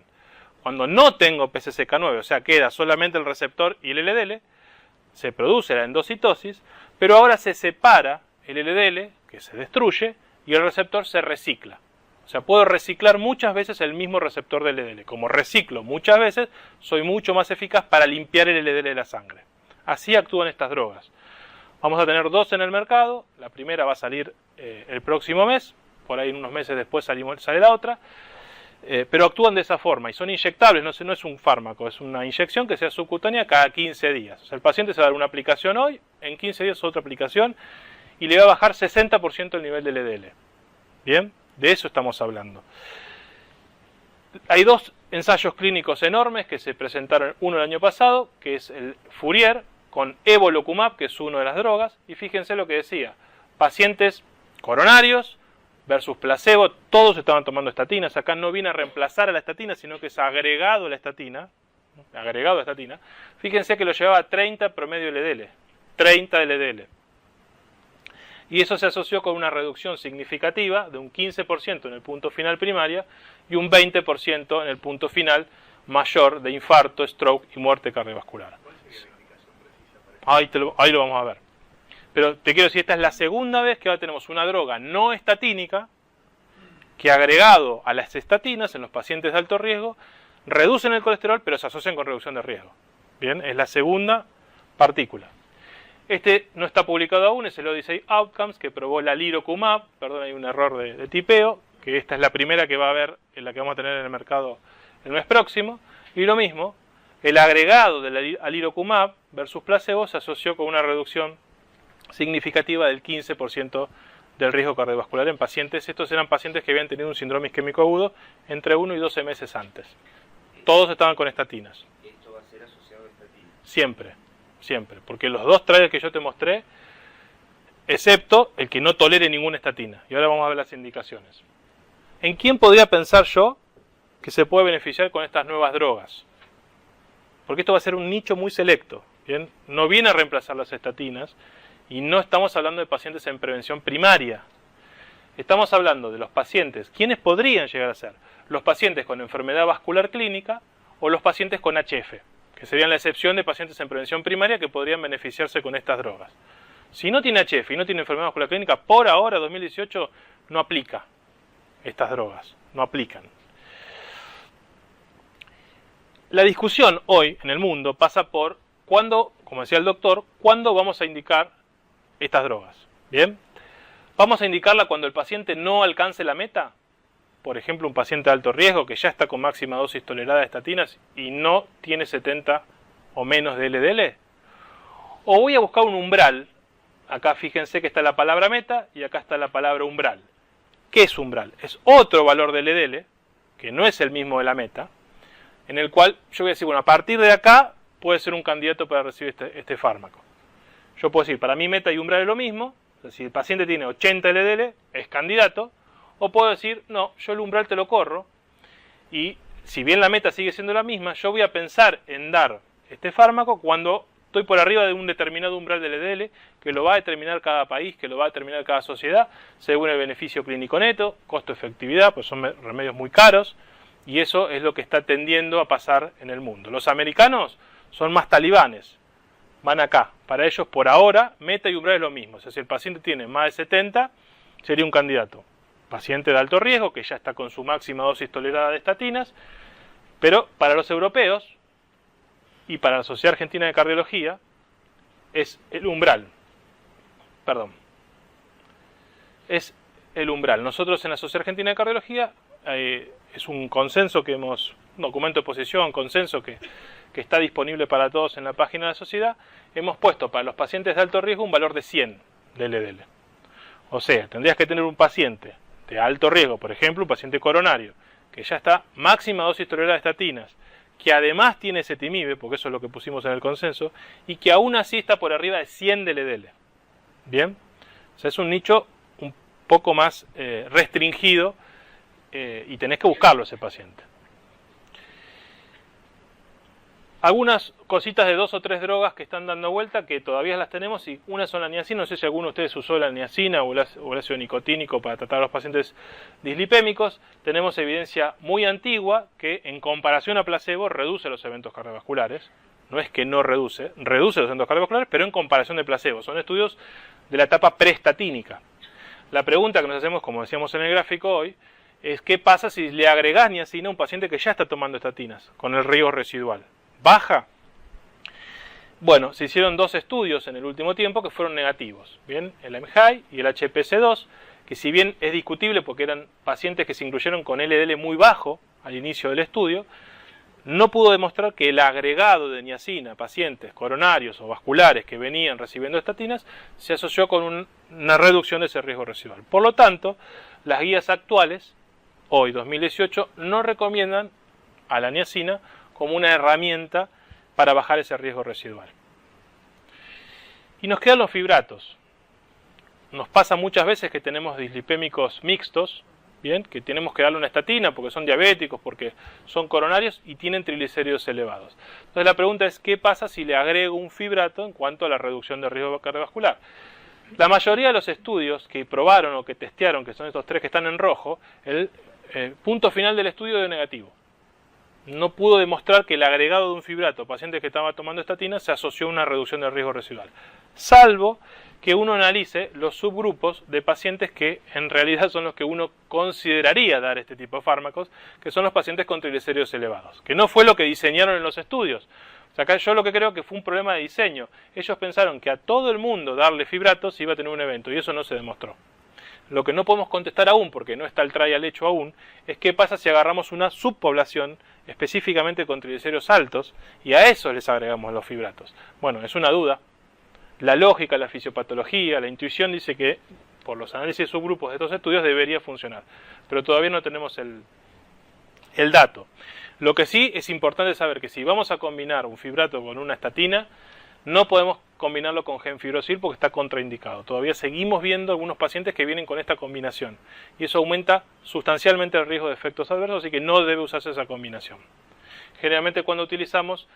Cuando no tengo PCSK9, o sea, queda solamente el receptor y el LDL, se produce la endocitosis, pero ahora se separa el LDL, que se destruye, y el receptor se recicla. O sea, puedo reciclar muchas veces el mismo receptor del LDL. Como reciclo muchas veces, soy mucho más eficaz para limpiar el LDL de la sangre. Así actúan estas drogas. Vamos a tener dos en el mercado. La primera va a salir el próximo mes. Por ahí unos meses después sale la otra. Pero actúan de esa forma y son inyectables. No es un fármaco, es una inyección que sea subcutánea cada 15 días. O sea, el paciente se va a dar una aplicación hoy, en 15 días otra aplicación y le va a bajar 60% el nivel del LDL. ¿Bien? De eso estamos hablando. Hay dos ensayos clínicos enormes que se presentaron, uno el año pasado, que es el Fourier, con evolocumab, que es una de las drogas, y fíjense lo que decía, pacientes coronarios versus placebo, todos estaban tomando estatinas, acá no viene a reemplazar a la estatina, sino que es agregado a la estatina, fíjense que lo llevaba a 30 promedio LDL, 30 LDL. Y eso se asoció con una reducción significativa de un 15% en el punto final primaria y un 20% en el punto final mayor de infarto, stroke y muerte cardiovascular. Ahí lo vamos a ver. Pero te quiero decir, esta es la segunda vez que ahora tenemos una droga no estatínica que agregado a las estatinas en los pacientes de alto riesgo reducen el colesterol pero se asocian con reducción de riesgo. Bien, es la segunda partícula. Este no está publicado aún, es el Odyssey Outcomes que probó la lirocumab, perdón, hay un error de tipeo, que esta es la primera que va a haber, en la que vamos a tener en el mercado el mes próximo, y lo mismo, el agregado de la lirocumab versus placebo se asoció con una reducción significativa del 15% del riesgo cardiovascular en pacientes. Estos eran pacientes que habían tenido un síndrome isquémico agudo entre 1 y 12 meses antes. Todos estaban con estatinas.
¿Esto va a ser asociado a estatinas?
Siempre. Siempre, porque los dos trials que yo te mostré, excepto el que no tolere ninguna estatina. Y ahora vamos a ver las indicaciones. ¿En quién podría pensar yo que se puede beneficiar con estas nuevas drogas? Porque esto va a ser un nicho muy selecto. ¿Bien? No viene a reemplazar las estatinas y no estamos hablando de pacientes en prevención primaria. Estamos hablando de los pacientes. ¿Quiénes podrían llegar a ser? Los pacientes con enfermedad vascular clínica o los pacientes con HF, que serían la excepción de pacientes en prevención primaria que podrían beneficiarse con estas drogas. Si no tiene HF y no tiene enfermedad vascular clínica, por ahora, 2018, no aplica estas drogas, no aplican. La discusión hoy en el mundo pasa por cuándo, como decía el doctor, cuándo vamos a indicar estas drogas. ¿Bien? ¿Vamos a indicarla cuando el paciente no alcance la meta? Por ejemplo, un paciente de alto riesgo que ya está con máxima dosis tolerada de estatinas y no tiene 70 o menos de LDL. O voy a buscar un umbral. Acá fíjense que está la palabra meta y acá está la palabra umbral. ¿Qué es umbral? Es otro valor de LDL, que no es el mismo de la meta, en el cual yo voy a decir, bueno, a partir de acá puede ser un candidato para recibir este fármaco. Yo puedo decir, para mí meta y umbral es lo mismo, es decir, si el paciente tiene 80 LDL, es candidato, o puedo decir, no, yo el umbral te lo corro, y si bien la meta sigue siendo la misma, yo voy a pensar en dar este fármaco cuando estoy por arriba de un determinado umbral de LDL, que lo va a determinar cada país, que lo va a determinar cada sociedad, según el beneficio clínico neto, costo-efectividad, pues son remedios muy caros, y eso es lo que está tendiendo a pasar en el mundo. Los americanos son más talibanes, van acá. Para ellos, por ahora, meta y umbral es lo mismo. O sea, si el paciente tiene más de 70, sería un candidato. Paciente de alto riesgo, que ya está con su máxima dosis tolerada de estatinas, pero para los europeos y para la Sociedad Argentina de Cardiología es el umbral. Perdón. Es el umbral. Nosotros en la Sociedad Argentina de Cardiología es un consenso que hemos, un documento de posición, consenso que está disponible para todos en la página de la sociedad, hemos puesto para los pacientes de alto riesgo un valor de 100 de LDL. O sea, tendrías que tener un paciente de alto riesgo, por ejemplo, un paciente coronario, que ya está máxima dosis tolerada de estatinas, que además tiene ezetimibe, porque eso es lo que pusimos en el consenso, y que aún así está por arriba de 100 de LDL. ¿Bien? O sea, es un nicho un poco más restringido y tenés que buscarlo ese paciente. Algunas cositas de 2 o 3 drogas que están dando vuelta, que todavía las tenemos, y una son la niacina. No sé si alguno de ustedes usó la niacina o el ácido nicotínico para tratar a los pacientes dislipémicos. Tenemos evidencia muy antigua que en comparación a placebo reduce los eventos cardiovasculares. No es que no reduce los eventos cardiovasculares, pero en comparación de placebo. Son estudios de la etapa preestatínica. La pregunta que nos hacemos, como decíamos en el gráfico hoy, es qué pasa si le agregás niacina a un paciente que ya está tomando estatinas, con el riesgo residual. ¿Baja? Bueno, se hicieron 2 estudios en el último tiempo que fueron negativos, ¿bien? El MHI y el HPC2, que si bien es discutible porque eran pacientes que se incluyeron con LDL muy bajo al inicio del estudio, no pudo demostrar que el agregado de niacina a pacientes coronarios o vasculares que venían recibiendo estatinas se asoció con una reducción de ese riesgo residual. Por lo tanto, las guías actuales, hoy 2018, no recomiendan a la niacina como una herramienta para bajar ese riesgo residual. Y nos quedan los fibratos. Nos pasa muchas veces que tenemos dislipémicos mixtos, bien, que tenemos que darle una estatina porque son diabéticos, porque son coronarios y tienen triglicéridos elevados. Entonces la pregunta es, ¿qué pasa si le agrego un fibrato en cuanto a la reducción de riesgo cardiovascular? La mayoría de los estudios que probaron o que testearon, que son estos 3 que están en rojo, el punto final del estudio dio negativo. No pudo demostrar que el agregado de un fibrato a pacientes que estaban tomando estatinas se asoció a una reducción del riesgo residual, salvo que uno analice los subgrupos de pacientes que en realidad son los que uno consideraría dar este tipo de fármacos, que son los pacientes con triglicéridos elevados, que no fue lo que diseñaron en los estudios. O sea, acá yo lo que creo que fue un problema de diseño. Ellos pensaron que a todo el mundo darle fibratos iba a tener un evento, y eso no se demostró. Lo que no podemos contestar aún, porque no está el trial hecho aún, es qué pasa si agarramos una subpoblación específicamente con triglicéridos altos y a eso les agregamos los fibratos. Bueno, es una duda. La lógica, la fisiopatología, la intuición dice que por los análisis de subgrupos de estos estudios debería funcionar, pero todavía no tenemos el dato. Lo que sí es importante saber que si vamos a combinar un fibrato con una estatina, no podemos combinarlo con gemfibrozil porque está contraindicado. Todavía seguimos viendo algunos pacientes que vienen con esta combinación y eso aumenta sustancialmente el riesgo de efectos adversos, así que no debe usarse esa combinación. Generalmente cuando utilizamos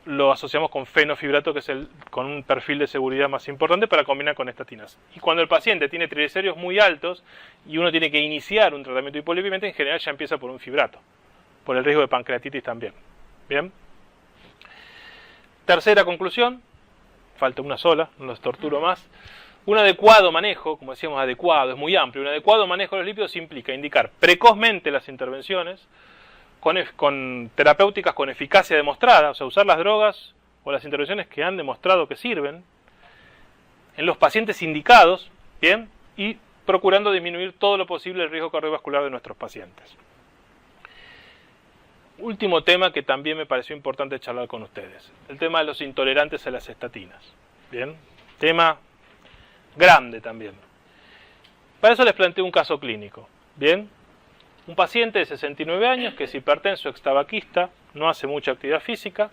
lo asociamos con fenofibrato, que es con un perfil de seguridad más importante para combinar con estatinas. Y cuando el paciente tiene triglicéridos muy altos y uno tiene que iniciar un tratamiento de hipolipemiante, en general ya empieza por un fibrato, por el riesgo de pancreatitis también. ¿Bien? Tercera conclusión, falta una sola, no los torturo más. Un adecuado manejo, como decíamos adecuado, es muy amplio, un adecuado manejo de los lípidos implica indicar precozmente las intervenciones con terapéuticas con eficacia demostrada, o sea, usar las drogas o las intervenciones que han demostrado que sirven en los pacientes indicados, bien, y procurando disminuir todo lo posible el riesgo cardiovascular de nuestros pacientes. Último tema que también me pareció importante charlar con ustedes, el tema de los intolerantes a las estatinas. Bien, tema grande también. Para eso les planteo un caso clínico. Bien, un paciente de 69 años que es hipertenso, extabaquista, no hace mucha actividad física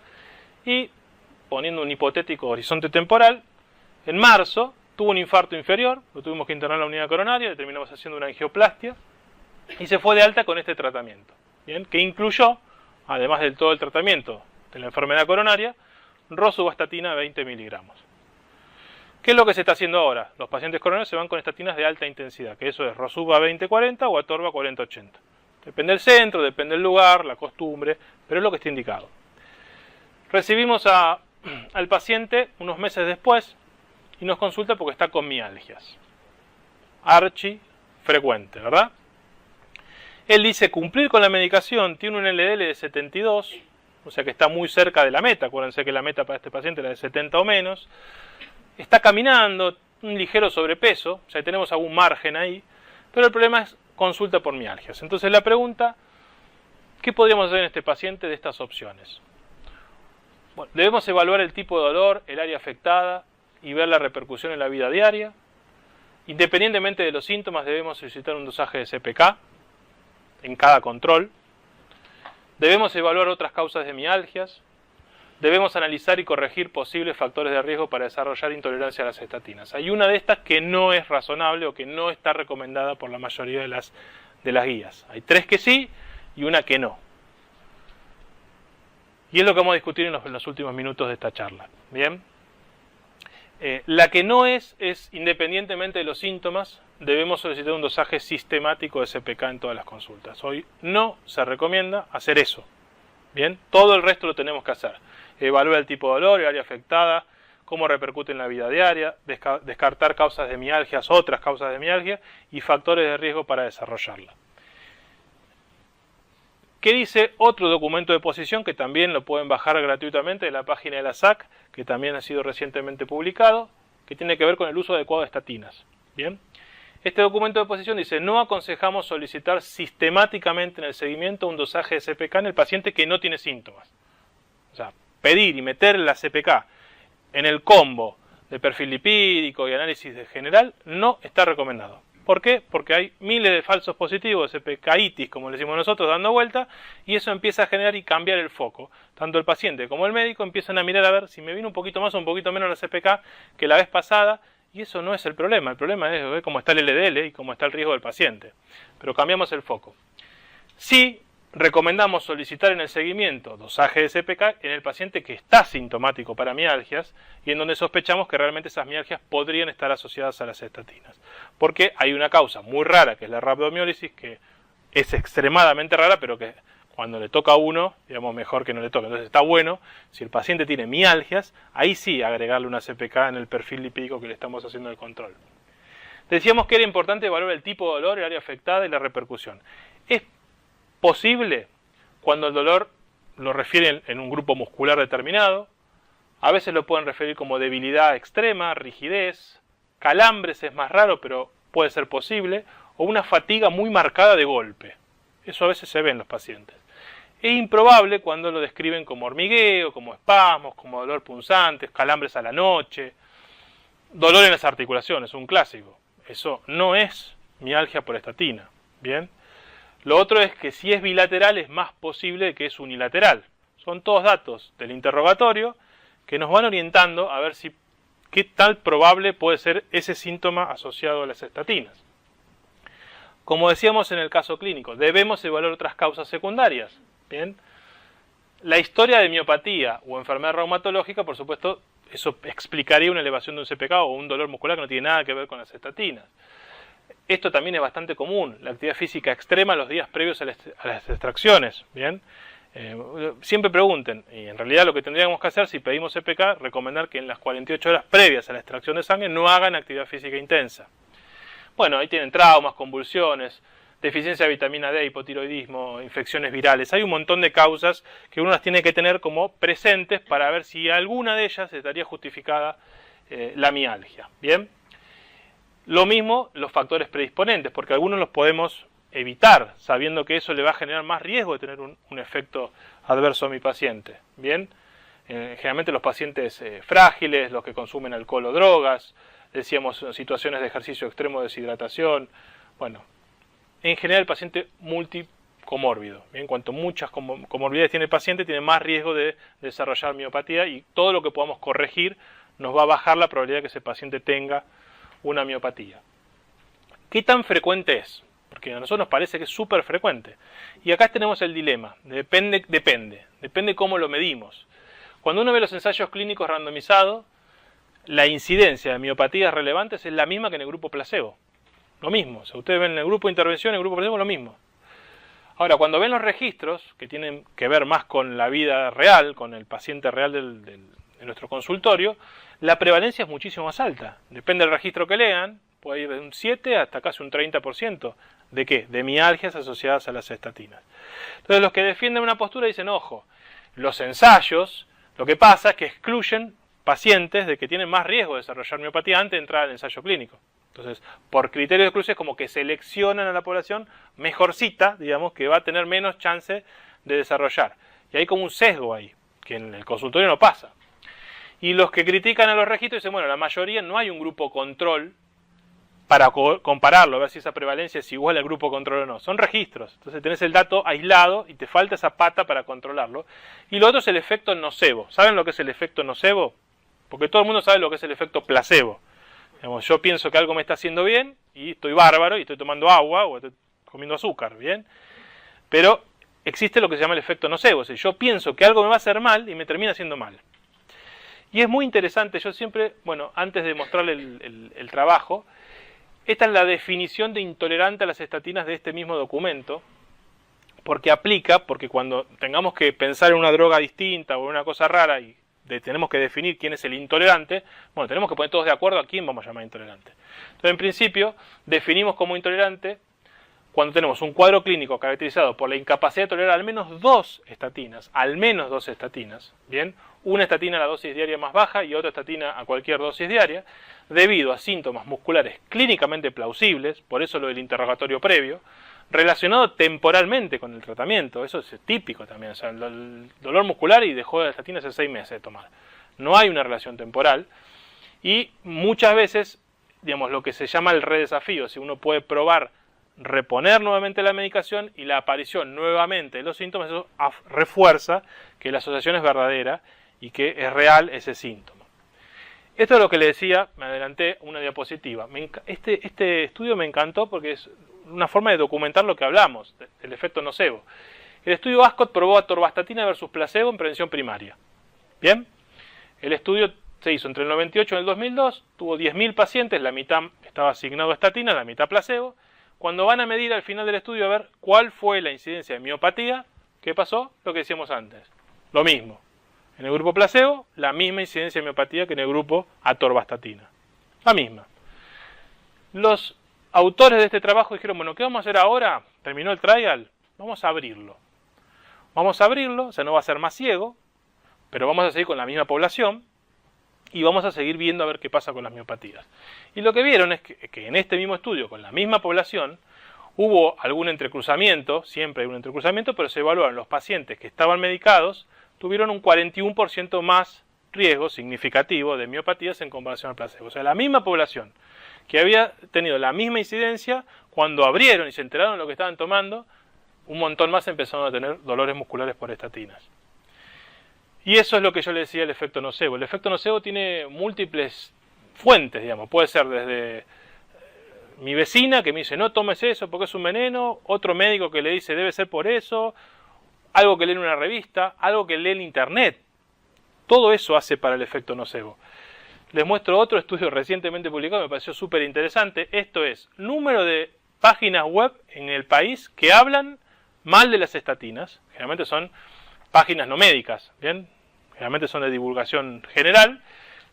y, poniendo un hipotético horizonte temporal, en marzo tuvo un infarto inferior, lo tuvimos que internar en la unidad coronaria, le terminamos haciendo una angioplastia y se fue de alta con este tratamiento, ¿bien? Que incluyó, además de todo el tratamiento de la enfermedad coronaria, rosuvastatina 20 miligramos. ¿Qué es lo que se está haciendo ahora? Los pacientes coronarios se van con estatinas de alta intensidad, que eso es rosuva 20-40 o atorva 40-80. Depende del centro, depende del lugar, la costumbre, pero es lo que está indicado. Recibimos al paciente unos meses después y nos consulta porque está con mialgias. Archi frecuente, ¿verdad? Él dice cumplir con la medicación, tiene un LDL de 72, o sea que está muy cerca de la meta. Acuérdense que la meta para este paciente era de 70 o menos. Está caminando, un ligero sobrepeso, o sea tenemos algún margen ahí, pero el problema es consulta por mialgias. Entonces la pregunta, ¿qué podríamos hacer en este paciente de estas opciones? Bueno, debemos evaluar el tipo de dolor, el área afectada y ver la repercusión en la vida diaria. Independientemente de los síntomas, debemos solicitar un dosaje de CPK en cada control. Debemos evaluar otras causas de mialgias. Debemos analizar y corregir posibles factores de riesgo para desarrollar intolerancia a las estatinas. Hay una de estas que no es razonable o que no está recomendada por la mayoría de las guías. Hay 3 que sí y una que no. Y es lo que vamos a discutir en los últimos minutos de esta charla. ¿Bien? La que no es independientemente de los síntomas, debemos solicitar un dosaje sistemático de CPK en todas las consultas. Hoy no se recomienda hacer eso. ¿Bien? Todo el resto lo tenemos que hacer. Evaluar el tipo de dolor, el área afectada, cómo repercute en la vida diaria, descartar causas de mialgias, otras causas de mialgia y factores de riesgo para desarrollarla. ¿Qué dice otro documento de posición que también lo pueden bajar gratuitamente de la página de la SAC, que también ha sido recientemente publicado, que tiene que ver con el uso adecuado de estatinas? ¿Bien? Este documento de posición dice, no aconsejamos solicitar sistemáticamente en el seguimiento un dosaje de CPK en el paciente que no tiene síntomas. O sea, pedir y meter la CPK en el combo de perfil lipídico y análisis de general no está recomendado. ¿Por qué? Porque hay miles de falsos positivos de CPKitis, como le decimos nosotros, dando vuelta, y eso empieza a generar y cambiar el foco. Tanto el paciente como el médico empiezan a mirar a ver si me viene un poquito más o un poquito menos la CPK que la vez pasada, y eso no es el problema es ver cómo está el LDL y cómo está el riesgo del paciente. Pero cambiamos el foco. Sí, recomendamos solicitar en el seguimiento dosaje de CPK en el paciente que está sintomático para mialgias y en donde sospechamos que realmente esas mialgias podrían estar asociadas a las estatinas. Porque hay una causa muy rara que es la rhabdomiólisis, que es extremadamente rara, pero que cuando le toca a uno, digamos, mejor que no le toque. Entonces está bueno, si el paciente tiene mialgias, ahí sí agregarle una CPK en el perfil lipídico que le estamos haciendo el control. Decíamos que era importante evaluar el tipo de dolor, el área afectada y la repercusión. Es posible cuando el dolor lo refieren en un grupo muscular determinado, a veces lo pueden referir como debilidad extrema, rigidez, calambres es más raro, pero puede ser posible, o una fatiga muy marcada de golpe. Eso a veces se ve en los pacientes. Es improbable cuando lo describen como hormigueo, como espasmos, como dolor punzante, calambres a la noche, dolor en las articulaciones, un clásico. Eso no es mialgia por estatina. ¿Bien? Lo otro es que si es bilateral es más posible que es unilateral. Son todos datos del interrogatorio que nos van orientando a ver qué tal probable puede ser ese síntoma asociado a las estatinas. Como decíamos en el caso clínico, debemos evaluar otras causas secundarias. ¿Bien? La historia de miopatía o enfermedad reumatológica, por supuesto, eso explicaría una elevación de un CPK o un dolor muscular que no tiene nada que ver con las estatinas. Esto también es bastante común, la actividad física extrema los días previos a las extracciones. ¿Bien? Siempre pregunten, y en realidad lo que tendríamos que hacer si pedimos CPK, recomendar que en las 48 horas previas a la extracción de sangre no hagan actividad física intensa. Bueno, ahí tienen traumas, convulsiones, deficiencia de vitamina D, hipotiroidismo, infecciones virales. Hay un montón de causas que uno las tiene que tener como presentes para ver si alguna de ellas estaría justificada la mialgia. ¿Bien? Lo mismo los factores predisponentes, porque algunos los podemos evitar, sabiendo que eso le va a generar más riesgo de tener un efecto adverso a mi paciente. ¿Bien? Generalmente los pacientes frágiles, los que consumen alcohol o drogas, decíamos situaciones de ejercicio extremo, deshidratación. Bueno, en general el paciente comórbido. Bien, cuanto muchas comorbilidades tiene el paciente, tiene más riesgo de desarrollar miopatía, y todo lo que podamos corregir nos va a bajar la probabilidad de que ese paciente tenga una miopatía. ¿Qué tan frecuente es? Porque a nosotros nos parece que es súper frecuente. Y acá tenemos el dilema. Depende cómo lo medimos. Cuando uno ve los ensayos clínicos randomizados, la incidencia de miopatías relevantes es la misma que en el grupo placebo. Lo mismo. O sea, ustedes ven en el grupo de intervención, en el grupo placebo, lo mismo. Ahora, cuando ven los registros, que tienen que ver más con la vida real, con el paciente real de nuestro consultorio, la prevalencia es muchísimo más alta. Depende del registro que lean, puede ir de un 7 hasta casi un 30%. ¿De qué? De mialgias asociadas a las estatinas. Entonces, los que defienden una postura dicen, ojo, los ensayos, lo que pasa es que excluyen pacientes de que tienen más riesgo de desarrollar miopatía antes de entrar al ensayo clínico. Entonces, por criterio de exclusión, es como que seleccionan a la población mejorcita, digamos, que va a tener menos chance de desarrollar. Y hay como un sesgo ahí, que en el consultorio no pasa. Y los que critican a los registros dicen, bueno, la mayoría no hay un grupo control para compararlo, a ver si esa prevalencia es igual al grupo control o no. Son registros, entonces tenés el dato aislado y te falta esa pata para controlarlo. Y lo otro es el efecto nocebo. ¿Saben lo que es el efecto nocebo? Porque todo el mundo sabe lo que es el efecto placebo. Digamos, yo pienso que algo me está haciendo bien y estoy bárbaro y estoy tomando agua o estoy comiendo azúcar, ¿bien? Pero existe lo que se llama el efecto nocebo. O sea, yo pienso que algo me va a hacer mal y me termina haciendo mal. Y es muy interesante, yo siempre, bueno, antes de mostrarle el trabajo, esta es la definición de intolerante a las estatinas de este mismo documento, porque cuando tengamos que pensar en una droga distinta o en una cosa rara y tenemos que definir quién es el intolerante, bueno, tenemos que poner todos de acuerdo a quién vamos a llamar intolerante. Entonces, en principio, definimos como intolerante cuando tenemos un cuadro clínico caracterizado por la incapacidad de tolerar al menos dos estatinas, ¿bien? Una estatina a la dosis diaria más baja y otra estatina a cualquier dosis diaria, debido a síntomas musculares clínicamente plausibles, por eso lo del interrogatorio previo, relacionado temporalmente con el tratamiento. Eso es típico también, o sea, el dolor muscular y dejó la estatina hace 6 meses de tomar. No hay una relación temporal y muchas veces, digamos, lo que se llama el redesafío, si uno puede probar reponer nuevamente la medicación y la aparición nuevamente de los síntomas, eso refuerza que la asociación es verdadera y que es real ese síntoma. Esto es lo que le decía, me adelanté una diapositiva. Este estudio me encantó porque es una forma de documentar lo que hablamos, del efecto nocebo. El estudio Ascot probó atorvastatina versus placebo en prevención primaria. ¿Bien? El estudio se hizo entre el 98 y el 2002, tuvo 10.000 pacientes, la mitad estaba asignado a estatina, la mitad placebo. Cuando van a medir al final del estudio a ver cuál fue la incidencia de miopatía, ¿qué pasó? Lo que decíamos antes. Lo mismo. En el grupo placebo, la misma incidencia de miopatía que en el grupo atorvastatina. La misma. Los autores de este trabajo dijeron, bueno, ¿qué vamos a hacer ahora? Terminó el trial, vamos a abrirlo. Vamos a abrirlo, o sea, no va a ser más ciego, pero vamos a seguir con la misma población y vamos a seguir viendo a ver qué pasa con las miopatías. Y lo que vieron es que en este mismo estudio, con la misma población, hubo algún entrecruzamiento, siempre hay un entrecruzamiento, pero se evaluaron los pacientes que estaban medicados, tuvieron un 41% más riesgo significativo de miopatías en comparación al placebo. O sea, la misma población que había tenido la misma incidencia, cuando abrieron y se enteraron de lo que estaban tomando, un montón más empezaron a tener dolores musculares por estatinas. Y eso es lo que yo le decía el efecto nocebo. El efecto nocebo tiene múltiples fuentes, digamos. Puede ser desde mi vecina que me dice, no tomes eso porque es un veneno, otro médico que le dice, debe ser por eso, algo que lee en una revista, algo que lee en internet. Todo eso hace para el efecto nocebo. Les muestro otro estudio recientemente publicado, me pareció súper interesante. Esto es, número de páginas web en el país que hablan mal de las estatinas. Generalmente son páginas no médicas, ¿bien? Generalmente son de divulgación general.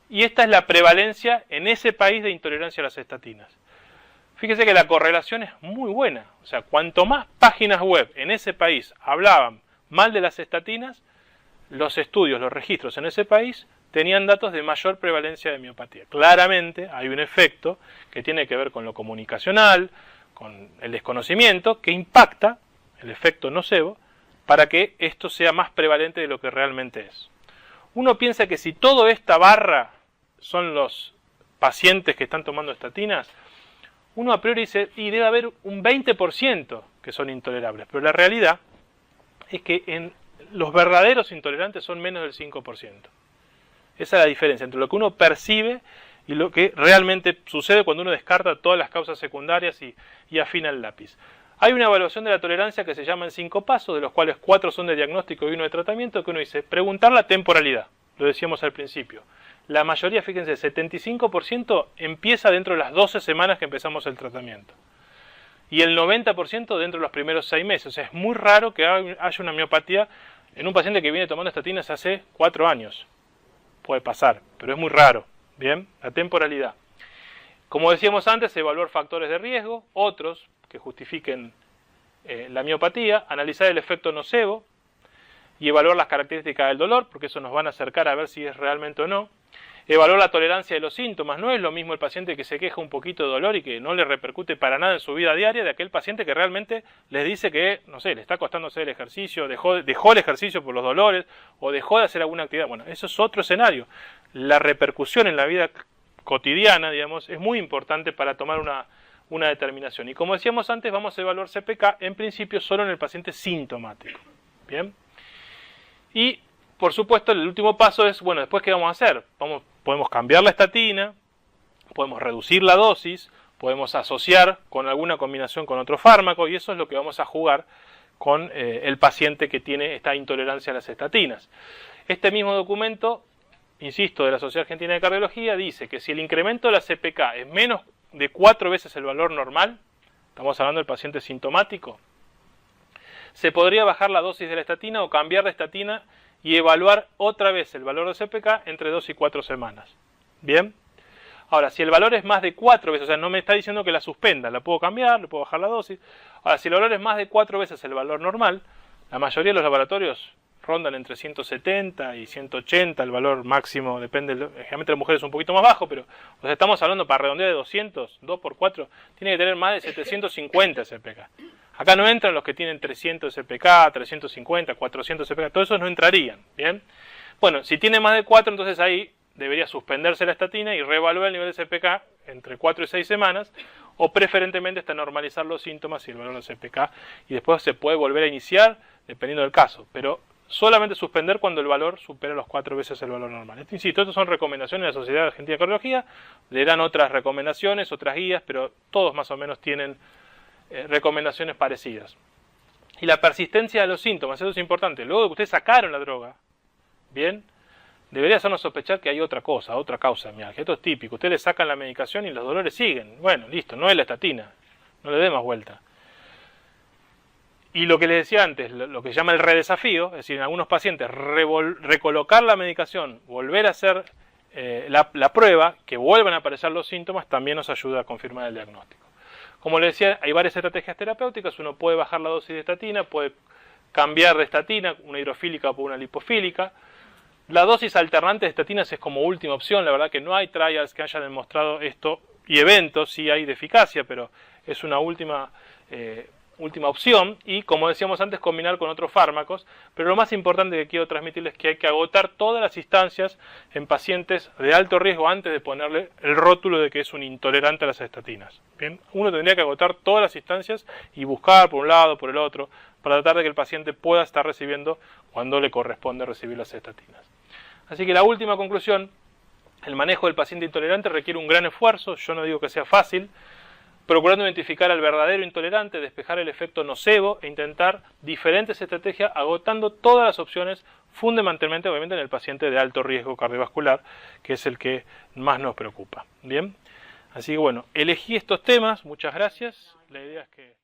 Y esta es la prevalencia en ese país de intolerancia a las estatinas. Fíjese que la correlación es muy buena. O sea, cuanto más páginas web en ese país hablaban mal de las estatinas, los estudios, los registros en ese país tenían datos de mayor prevalencia de miopatía. Claramente hay un efecto que tiene que ver con lo comunicacional, con el desconocimiento, que impacta el efecto nocebo para que esto sea más prevalente de lo que realmente es. Uno piensa que si toda esta barra son los pacientes que están tomando estatinas, uno a priori dice, y debe haber un 20% que son intolerables. Pero la realidad es que los verdaderos intolerantes son menos del 5%. Esa es la diferencia entre lo que uno percibe y lo que realmente sucede cuando uno descarta todas las causas secundarias y afina el lápiz. Hay una evaluación de la tolerancia que se llama en 5 pasos, de los cuales 4 son de diagnóstico y 1 de tratamiento, que uno dice, preguntar la temporalidad, lo decíamos al principio. La mayoría, fíjense, 75% empieza dentro de las 12 semanas que empezamos el tratamiento. Y el 90% dentro de los primeros 6 meses. O sea, es muy raro que haya una miopatía en un paciente que viene tomando estatinas hace 4 años. Puede pasar, pero es muy raro. Bien, la temporalidad. Como decíamos antes, evaluar factores de riesgo, otros que justifiquen la miopatía, analizar el efecto nocebo y evaluar las características del dolor, porque eso nos van a acercar a ver si es realmente o no. Evaluar la tolerancia de los síntomas. No es lo mismo el paciente que se queja un poquito de dolor y que no le repercute para nada en su vida diaria de aquel paciente que realmente les dice que, no sé, le está costando hacer el ejercicio, dejó el ejercicio por los dolores o dejó de hacer alguna actividad. Bueno, eso es otro escenario. La repercusión en la vida cotidiana, digamos, es muy importante para tomar una determinación. Y como decíamos antes, vamos a evaluar CPK en principio solo en el paciente sintomático. Bien. Y, por supuesto, el último paso es, bueno, después, ¿qué vamos a hacer? Podemos cambiar la estatina, podemos reducir la dosis, podemos asociar con alguna combinación con otro fármaco, y eso es lo que vamos a jugar con el paciente que tiene esta intolerancia a las estatinas. Este mismo documento, insisto, de la Sociedad Argentina de Cardiología, dice que si el incremento de la CPK es menos de 4 veces el valor normal, estamos hablando del paciente sintomático, se podría bajar la dosis de la estatina o cambiar de estatina y evaluar otra vez el valor de CPK entre 2 y 4 semanas. ¿Bien? Ahora, si el valor es más de 4 veces, o sea, no me está diciendo que la suspenda, la puedo cambiar, le puedo bajar la dosis. Ahora, si el valor es más de 4 veces el valor normal, la mayoría de los laboratorios rondan entre 170 y 180, el valor máximo, depende, generalmente la mujer es un poquito más bajo, pero estamos hablando para redondear de 200, 2 por 4, tiene que tener más de 750 CPK. Acá no entran los que tienen 300 CPK, 350, 400 CPK, todos esos no entrarían, ¿bien? Bueno, si tiene más de 4, entonces ahí debería suspenderse la estatina y reevaluar el nivel de CPK entre 4 y 6 semanas, o preferentemente hasta normalizar los síntomas y el valor de CPK, y después se puede volver a iniciar, dependiendo del caso, pero solamente suspender cuando el valor supera los 4 veces el valor normal. Insisto, estas son recomendaciones de la Sociedad Argentina de Cardiología, le dan otras recomendaciones, otras guías, pero todos más o menos tienen recomendaciones parecidas. Y la persistencia de los síntomas, eso es importante. Luego de que ustedes sacaron la droga, bien, debería hacernos sospechar que hay otra cosa, otra causa de mialgia. Esto es típico. Ustedes le sacan la medicación y los dolores siguen. Bueno, listo, no es la estatina. No le dé más vuelta. Y lo que les decía antes, lo que se llama el redesafío, es decir, en algunos pacientes, recolocar la medicación, volver a hacer la prueba, que vuelvan a aparecer los síntomas, también nos ayuda a confirmar el diagnóstico. Como les decía, hay varias estrategias terapéuticas. Uno puede bajar la dosis de estatina, puede cambiar de estatina, una hidrofílica por una lipofílica. La dosis alternante de estatinas es como última opción. La verdad que no hay trials que hayan demostrado esto, y eventos sí hay de eficacia, pero es una última opción. Y como decíamos antes, combinar con otros fármacos. Pero lo más importante que quiero transmitirles es que hay que agotar todas las instancias en pacientes de alto riesgo antes de ponerle el rótulo de que es un intolerante a las estatinas. Bien, uno tendría que agotar todas las instancias y buscar por un lado, por el otro, para tratar de que el paciente pueda estar recibiendo cuando le corresponde recibir las estatinas. Así que la última conclusión, el manejo del paciente intolerante requiere un gran esfuerzo. Yo no digo que sea fácil, procurando identificar al verdadero intolerante, despejar el efecto nocebo e intentar diferentes estrategias, agotando todas las opciones, fundamentalmente obviamente en el paciente de alto riesgo cardiovascular, que es el que más nos preocupa. Bien, así que bueno, elegí estos temas, muchas gracias. La idea es que